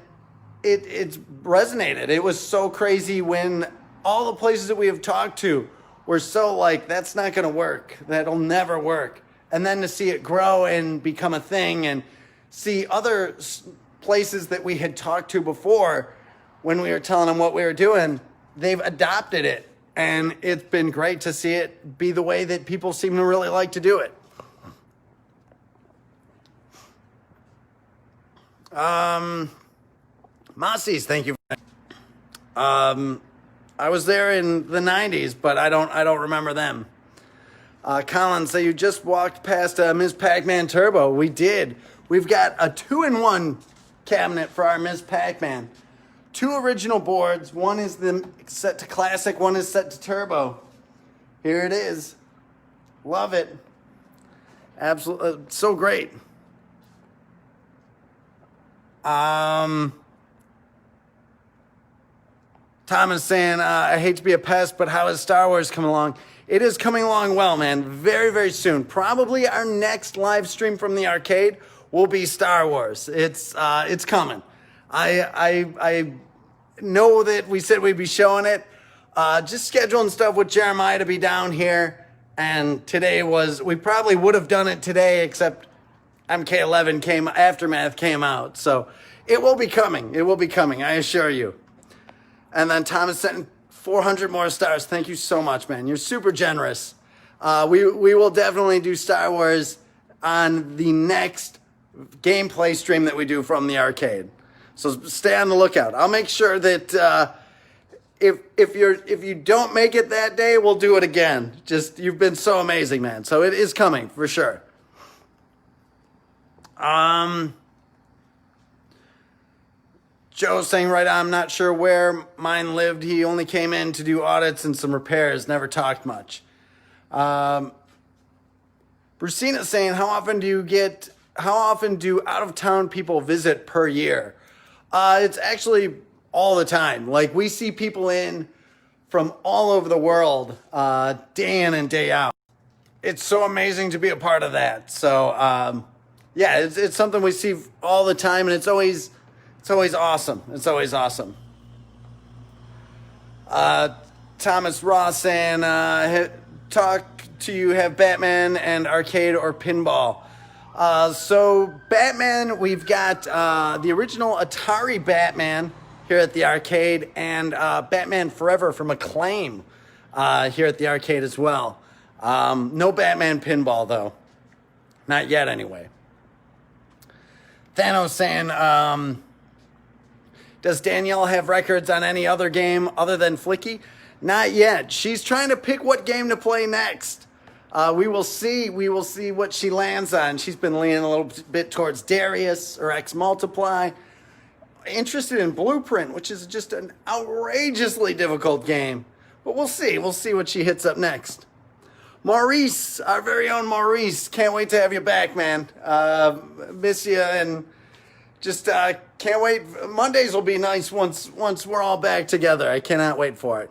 it resonated. It was so crazy when all the places that we have talked to were so like, that's not going to work. That'll never work. And then to see it grow and become a thing and see other places that we had talked to before when we were telling them what we were doing, they've adopted it. And it's been great to see it be the way that people seem to really like to do it. Mossies, thank you. I was there in the 90s, but I don't remember them. Colin, so you just walked past Ms. Pac-Man Turbo. We did. We've got a 2-in-1 cabinet for our Ms. Pac-Man. 2 original boards. One is set to classic, one is set to turbo. Here it is. Love it. Absolutely. So great. Tom is saying, I hate to be a pest, but how is Star Wars coming along? It is coming along well, man. Very, very soon. Probably our next live stream from the arcade will be Star Wars. It's coming. I know that we said we'd be showing it. Just scheduling stuff with Jeremiah to be down here. And we probably would have done it today, except MK11 Aftermath came out. So it will be coming. It will be coming, I assure you. And then Thomas sent 400 more stars. Thank you so much, man. You're super generous. We will definitely do Star Wars on the next gameplay stream that we do from the arcade. So stay on the lookout. I'll make sure that if you don't make it that day, we'll do it again. Just, you've been so amazing, man. So it is coming for sure. Joe's saying right on, I'm not sure where mine lived. He only came in to do audits and some repairs, never talked much. Brucina's saying, how often do out-of-town people visit per year? It's actually all the time. Like, we see people in from all over the world, day in and day out. It's so amazing to be a part of that. So, yeah, it's something we see all the time, and it's always awesome. It's always awesome. Thomas Ross saying, talk to you, have Batman and arcade or pinball. So Batman, we've got the original Atari Batman here at the arcade, and Batman Forever from Acclaim here at the arcade as well. No Batman pinball, though. Not yet, anyway. Thanos saying, does Danielle have records on any other game other than Flicky? Not yet. She's trying to pick what game to play next. We will see. We will see what she lands on. She's been leaning a little bit towards Darius or X Multiply. Interested in Blueprint, which is just an outrageously difficult game. But we'll see. We'll see what she hits up next. Maurice, our very own Maurice. Can't wait to have you back, man. Miss you, and just can't wait. Mondays will be nice once we're all back together. I cannot wait for it.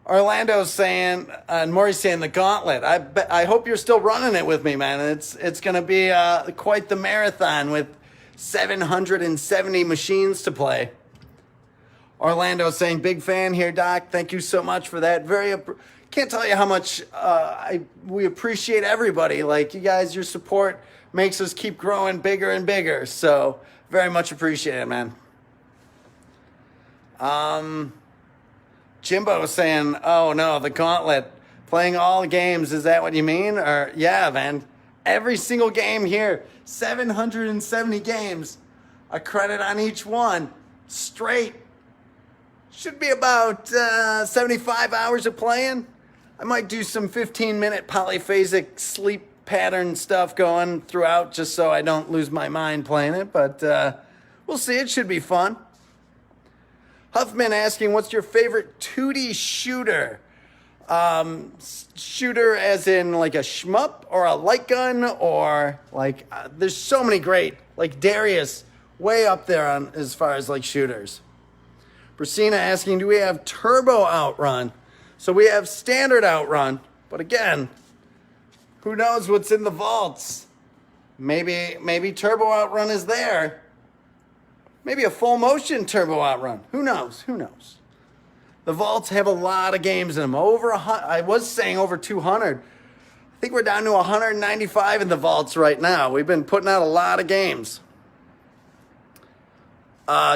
Orlando's saying, and Maurice saying, the gauntlet. I hope you're still running it with me, man. It's going to be quite the marathon with 770 machines to play. Orlando saying, big fan here, Doc. Thank you so much for that. Can't tell you how much we appreciate everybody. Like, you guys, your support makes us keep growing bigger and bigger. So very much appreciated, man. Jimbo saying, oh no, the gauntlet. Playing all the games, is that what you mean? Or, yeah, man. Every single game here, 770 games, a credit on each one, straight. Should be about 75 hours of playing. I might do some 15-minute polyphasic sleep pattern stuff going throughout just so I don't lose my mind playing it. But we'll see. It should be fun. Huffman asking, what's your favorite 2D shooter? Shooter as in like a shmup or a light gun, or like there's so many great, like Darius, way up there on as far as like shooters. Bracina asking, do we have Turbo Outrun? So we have standard Outrun, but again, who knows what's in the vaults? Maybe Turbo Outrun is there. Maybe a full motion Turbo Outrun. Who knows? Who knows? The vaults have a lot of games in them. I was saying over 200. I think we're down to 195 in the vaults right now. We've been putting out a lot of games.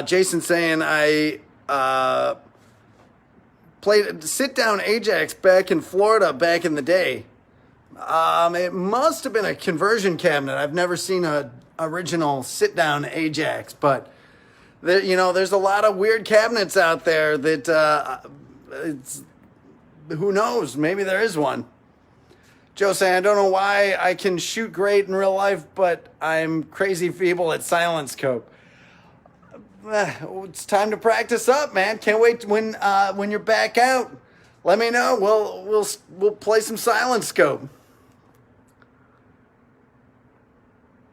Jason saying, I played sit-down Ajax back in Florida back in the day. It must have been a conversion cabinet. I've never seen an original sit-down Ajax, but there's a lot of weird cabinets out there that who knows? Maybe there is one. Joe saying, I don't know why I can shoot great in real life, but I'm crazy feeble at silent scope. It's time to practice up, man. Can't wait when you're back out. Let me know. We'll play some silent scope.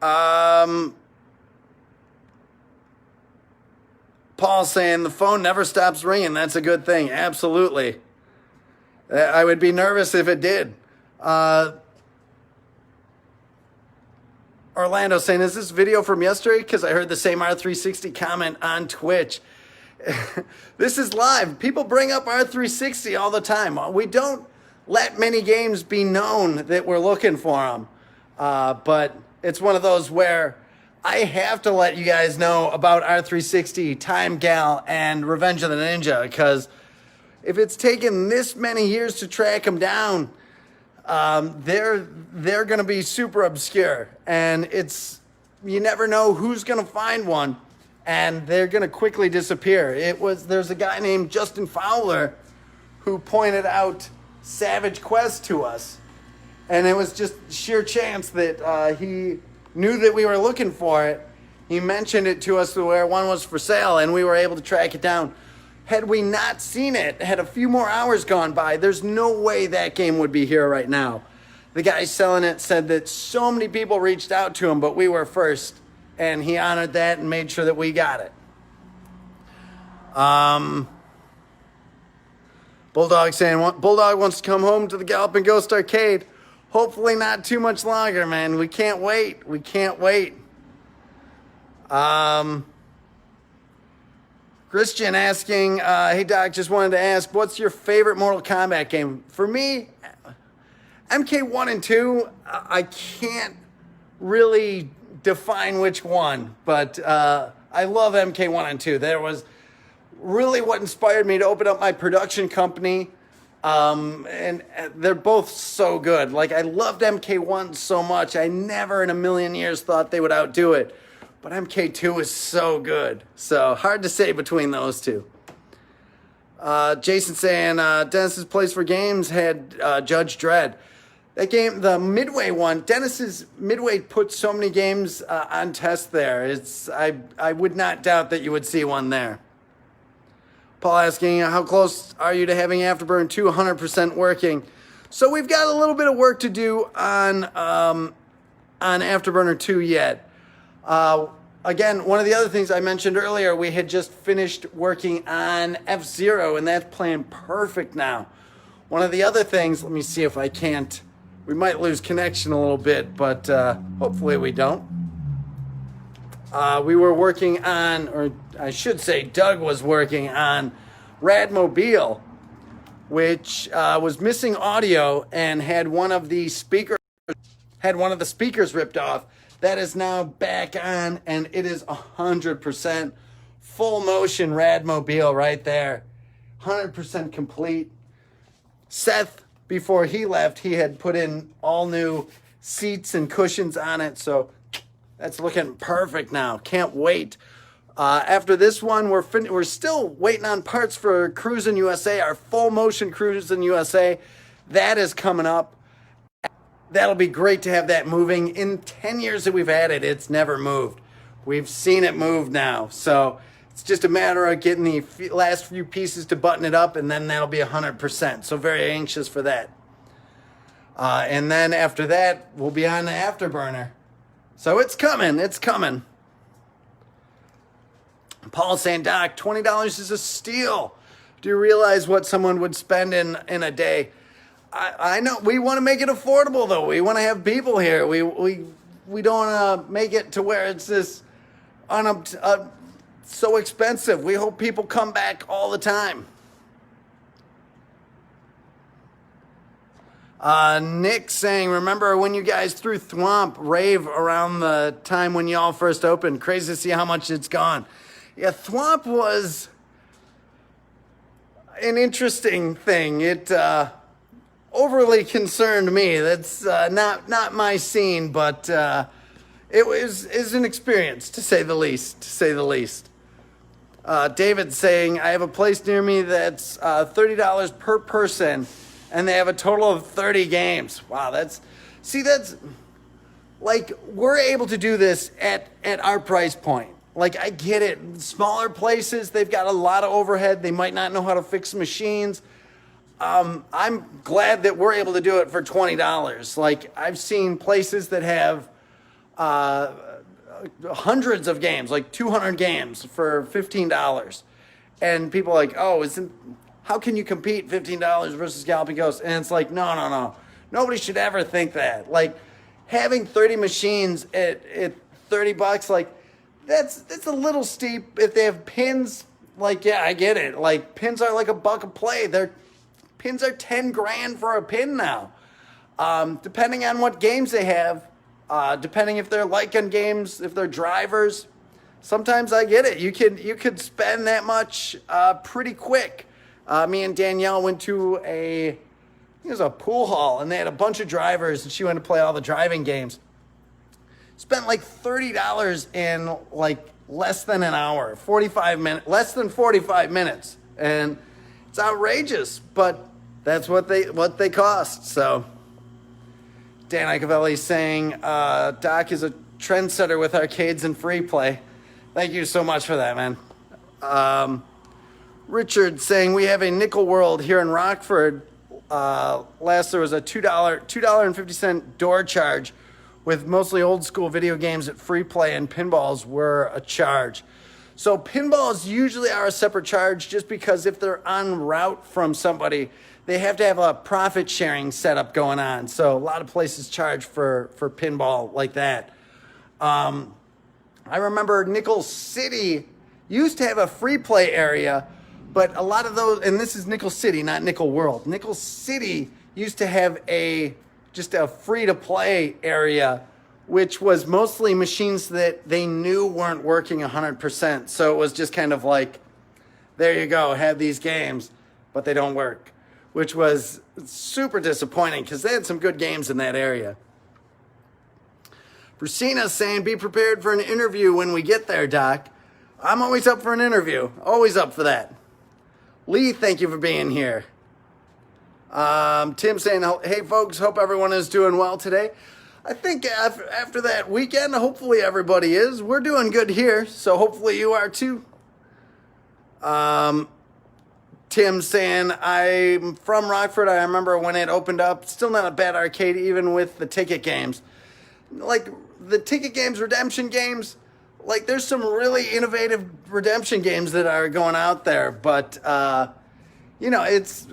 Paul saying the phone never stops ringing. That's a good thing. Absolutely. I would be nervous if it did. Orlando saying, is this video from yesterday? Because I heard the same R360 comment on Twitch. This is live. People bring up R360 all the time. We don't let many games be known that we're looking for them. But it's one of those where I have to let you guys know about R360, Time Gal, and Revenge of the Ninja, because if it's taken this many years to track them down, they're going to be super obscure, and you never know who's going to find one, and they're going to quickly disappear. There's a guy named Justin Fowler who pointed out Savage Quest to us, and it was just sheer chance that he knew that we were looking for it. He mentioned it to us where one was for sale, and we were able to track it down. Had we not seen it, had a few more hours gone by, there's no way that game would be here right now. The guy selling it said that so many people reached out to him, but we were first, and he honored that and made sure that we got it. Bulldog saying, Bulldog wants to come home to the Galloping Ghost Arcade. Hopefully not too much longer, man. We can't wait. We can't wait. Christian asking, hey, Doc, just wanted to ask, what's your favorite Mortal Kombat game? For me, MK1 and 2, I can't really define which one, but I love MK1 and 2. There was really what inspired me to open up my production company, and they're both so good. Like, I loved MK1 so much, I never in a million years thought they would outdo it. But MK2 is so good. So hard to say between those two. Jason saying, Dennis's Place for Games had Judge Dredd. That game, the Midway one, Dennis's Midway put so many games on test there. I would not doubt that you would see one there. Paul asking, how close are you to having Afterburner 2 100% working? So we've got a little bit of work to do on Afterburner 2 yet. Again, one of the other things I mentioned earlier, we had just finished working on F-Zero, and that's playing perfect now. One of the other things, let me see if I can't, we might lose connection a little bit, but hopefully we don't. We were working on, or I should say Doug was working on Radmobile, which was missing audio and had one of the speakers ripped off. That is now back on, and it is 100% full motion Radmobile right there. 100% complete. Seth, before he left, he had put in all new seats and cushions on it, so that's looking perfect now. Can't wait. After this one, we're still waiting on parts for Cruisin' USA, our full motion Cruisin' USA. That is coming up. That'll be great to have that moving. In 10 years that we've had it, it's never moved. We've seen it move now. So it's just a matter of getting the last few pieces to button it up, and then that'll be 100%. So very anxious for that. And then after that, we'll be on the Afterburner. So it's coming. It's coming. Paul saying, Doc, $20 is a steal. Do you realize what someone would spend in a day? I know we want to make it affordable, though. We want to have people here. We don't want to make it to where it's this so expensive. We hope people come back all the time. Nick saying, remember when you guys threw Thwomp Rave around the time when y'all first opened? Crazy to see how much it's gone. Yeah, Thwomp was an interesting thing. It overly concerned me. That's not my scene, but it is an experience, to say the least. David saying, I have a place near me that's $30 per person, and they have a total of 30 games. Wow, that's like, we're able to do this at our price point. Like, I get it. Smaller places, they've got a lot of overhead. They might not know how to fix machines. I'm glad that we're able to do it for $20. Like, I've seen places that have uh, hundreds of games, like 200 games for $15. And people are like, oh, how can you compete $15 versus Galloping Ghost? And it's like, no. Nobody should ever think that. Like, having 30 machines at $30, like, that's a little steep. If they have pins, like, yeah, I get it. Like, pins are like $1 a play. Pins are 10 grand for a pin now. Depending on what games they have, depending if they're like-on games, if they're drivers, sometimes I get it. You could spend that much pretty quick. Me and Danielle went to it was a pool hall, and they had a bunch of drivers, and she went to play all the driving games. Spent like $30 in like less than an hour, 45 minutes, less than 45 minutes, and it's outrageous, but that's what they cost. So Dan Icavelli saying Doc is a trendsetter with arcades and free play. Thank you so much for that, man. Richard saying we have a nickel world here in Rockford. Last there was a $2.50 door charge with mostly old school video games at free play, and pinballs were a charge. So pinballs usually are a separate charge just because if they're en route from somebody, they have to have a profit sharing setup going on. So a lot of places charge for pinball like that. I remember Nickel City used to have a free play area, but a lot of those, and this is Nickel City, not Nickel World. Nickel City used to have just a free-to-play area, which was mostly machines that they knew weren't working 100%. So it was just kind of like, there you go, have these games, but they don't work, which was super disappointing because they had some good games in that area. Brusina's saying, be prepared for an interview when we get there, Doc. I'm always up for an interview. Always up for that. Lee, thank you for being here. Tim saying, hey, folks, hope everyone is doing well today. I think after that weekend, hopefully everybody is. We're doing good here, so hopefully you are too. Tim saying, I'm from Rockford. I remember when it opened up. Still not a bad arcade, even with the ticket games. Like, the ticket games, redemption games, like, there's some really innovative redemption games that are going out there, but, it's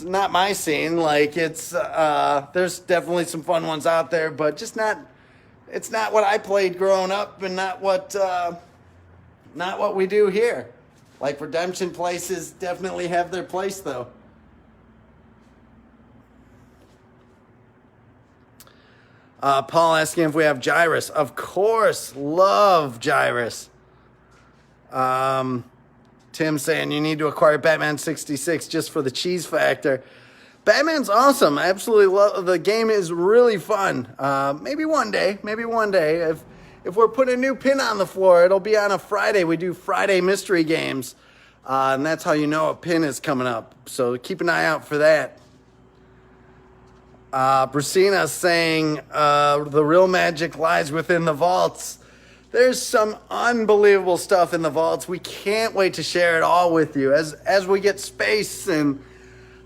not my scene. Like, there's definitely some fun ones out there, but just it's not what I played growing up and not what we do here. Like, redemption places definitely have their place, though. Paul asking if we have Gyrus. Of course, love Gyrus. Tim saying you need to acquire Batman 66 just for the cheese factor. Batman's awesome. I absolutely love the game. Is really fun. Maybe one day. If we're putting a new pin on the floor, it'll be on a Friday. We do Friday mystery games, and that's how you know a pin is coming up. So keep an eye out for that. Brusina saying the real magic lies within the vaults. There's some unbelievable stuff in the vaults. We can't wait to share it all with you as we get space. And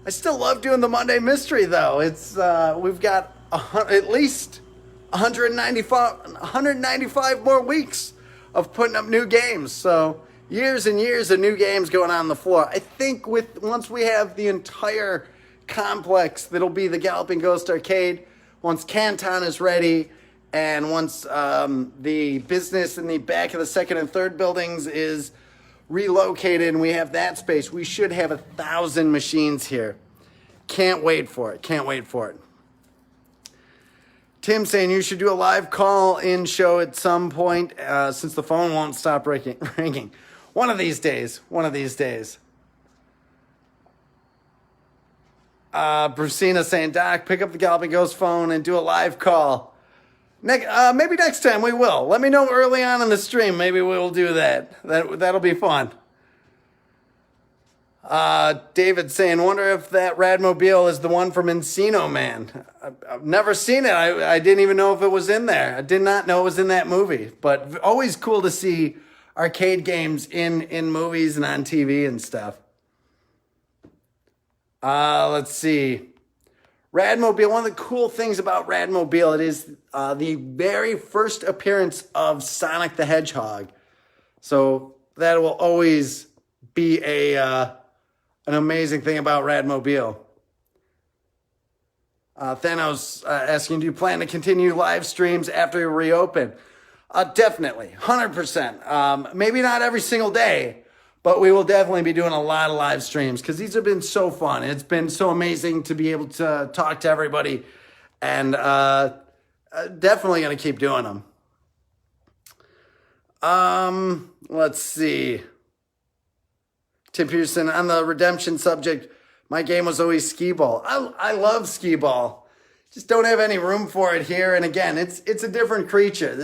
I still love doing the Monday Mystery, though. It's we've got at least 195 more weeks of putting up new games. So years and years of new games going on the floor. I think once we have the entire complex that'll be the Galloping Ghost Arcade, once Canton is ready, and once the business in the back of the second and third buildings is relocated and we have that space, we should have 1,000 machines here. Can't wait for it. Tim saying you should do a live call-in show at some point since the phone won't stop ringing. One of these days. Brusina saying, Doc, pick up the Galloping Ghost phone and do a live call. Maybe next time we will. Let me know early on in the stream. Maybe we'll do that. That'll be fun. David saying, wonder if that Radmobile is the one from Encino Man. I've never seen it. I didn't even know if it was in there. I did not know it was in that movie. But always cool to see arcade games in movies and on TV and stuff. Let's see. Radmobile, one of the cool things about Radmobile, it is the very first appearance of Sonic the Hedgehog. So that will always be an amazing thing about Radmobile. Thanos asking, do you plan to continue live streams after you reopen? Definitely, 100%. Maybe not every single day, but we will definitely be doing a lot of live streams because these have been so fun. It's been so amazing to be able to talk to everybody, and definitely going to keep doing them. Let's see. Tim Pearson, on the redemption subject, my game was always skee-ball. I love skee-ball. Just don't have any room for it here. And again, it's a different creature.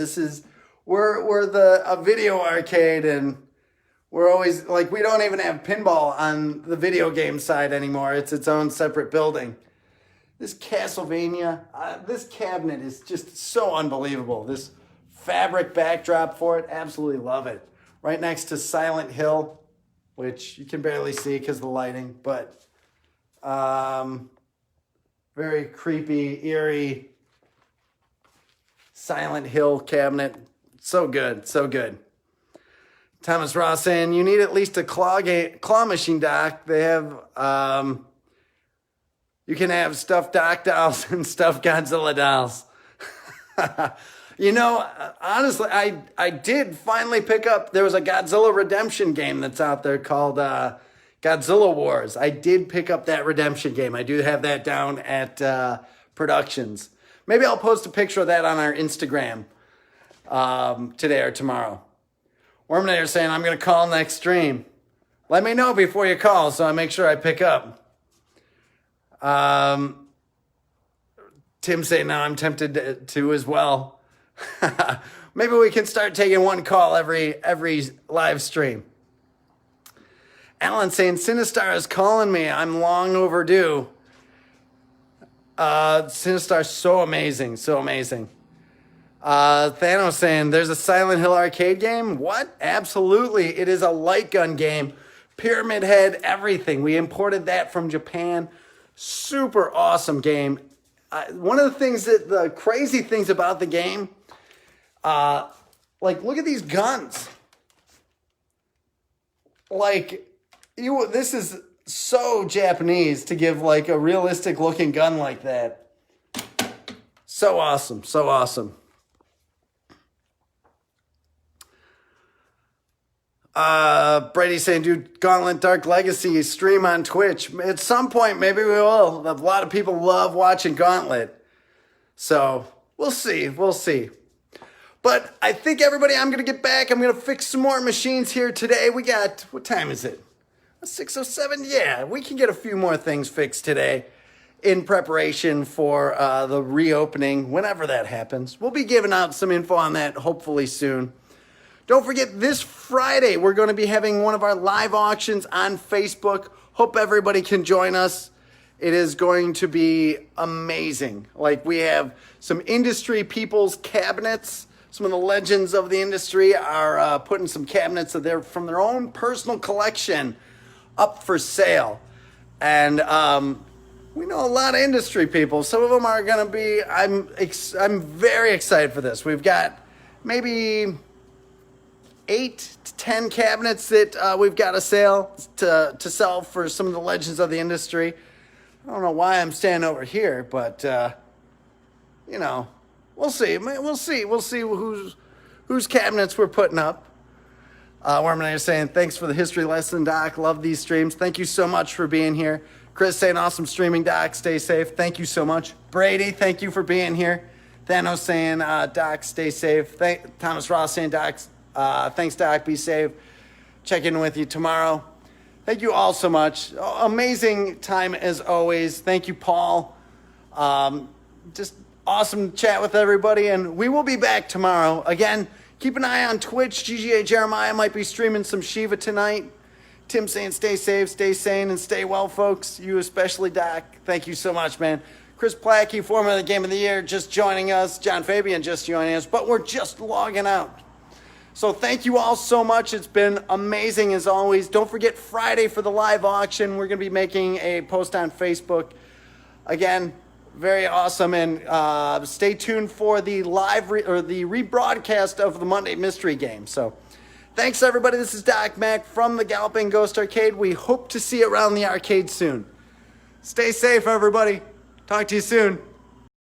We're a video arcade, and we're always like, we don't even have pinball on the video game side anymore. It's its own separate building. This Castlevania, this cabinet is just so unbelievable. This fabric backdrop for it, absolutely love it. Right next to Silent Hill, which you can barely see because of the lighting, but very creepy, eerie Silent Hill cabinet. So good, so good. Thomas Ross saying, you need at least a claw machine, Doc. They have, you can have stuffed Doc dolls and stuffed Godzilla dolls. You know, honestly, I did finally pick up, there was a Godzilla redemption game that's out there called Godzilla Wars. I did pick up that redemption game. I do have that down at Productions. Maybe I'll post a picture of that on our Instagram today or tomorrow. Worminator saying, I'm going to call next stream. Let me know before you call so I make sure I pick up. Tim saying, now I'm tempted to as well. Maybe we can start taking one call every live stream. Alan saying, Sinistar is calling me. I'm long overdue. Sinistar's so amazing, so amazing. Thanos saying, there's a Silent Hill arcade game? What? Absolutely. It is a light gun game. Pyramid Head, everything. We imported that from Japan. Super awesome game. One of the crazy things about the game, like, look at these guns. Like, this is so Japanese to give, like, a realistic looking gun like that. So awesome, so awesome. Brady saying, dude, Gauntlet Dark Legacy stream on Twitch. At some point, maybe we will. A lot of people love watching Gauntlet. So, we'll see. But I think, everybody, I'm going to get back. I'm going to fix some more machines here today. We got, what time is it? 6:07? Yeah, we can get a few more things fixed today in preparation for the reopening, whenever that happens. We'll be giving out some info on that hopefully soon. Don't forget, this Friday, we're going to be having one of our live auctions on Facebook. Hope everybody can join us. It is going to be amazing. Like, we have some industry people's cabinets. Some of the legends of the industry are putting some cabinets from their own personal collection up for sale. And we know a lot of industry people. Some of them are going to be, I'm very excited for this. We've got maybe 8 to 10 cabinets that we've got to sell for some of the legends of the industry. I don't know why I'm standing over here, but you know, we'll see. We'll see whose cabinets we're putting up. Worminator saying, thanks for the history lesson, Doc. Love these streams. Thank you so much for being here. Chris saying, awesome streaming, Doc. Stay safe. Thank you so much. Brady, thank you for being here. Thanos saying, Doc, stay safe. Thomas Ross saying, Doc, thanks, Doc. Be safe. Check in with you tomorrow. Thank you all so much. Amazing time as always. Thank you, Paul. Just awesome to chat with everybody. And we will be back tomorrow. Again, keep an eye on Twitch. GGA Jeremiah might be streaming some Shiva tonight. Tim saying, stay safe, stay sane, and stay well, folks. You especially, Doc. Thank you so much, man. Chris Plackey, former of the Game of the Year, just joining us. John Fabian just joining us. But we're just logging out. So thank you all so much. It's been amazing as always. Don't forget Friday for the live auction. We're going to be making a post on Facebook. Again, Very awesome, and stay tuned for the the rebroadcast of the Monday Mystery Game. So, thanks everybody. This is Doc Mack from the Galloping Ghost Arcade. We hope to see you around the arcade soon. Stay safe, everybody. Talk to you soon.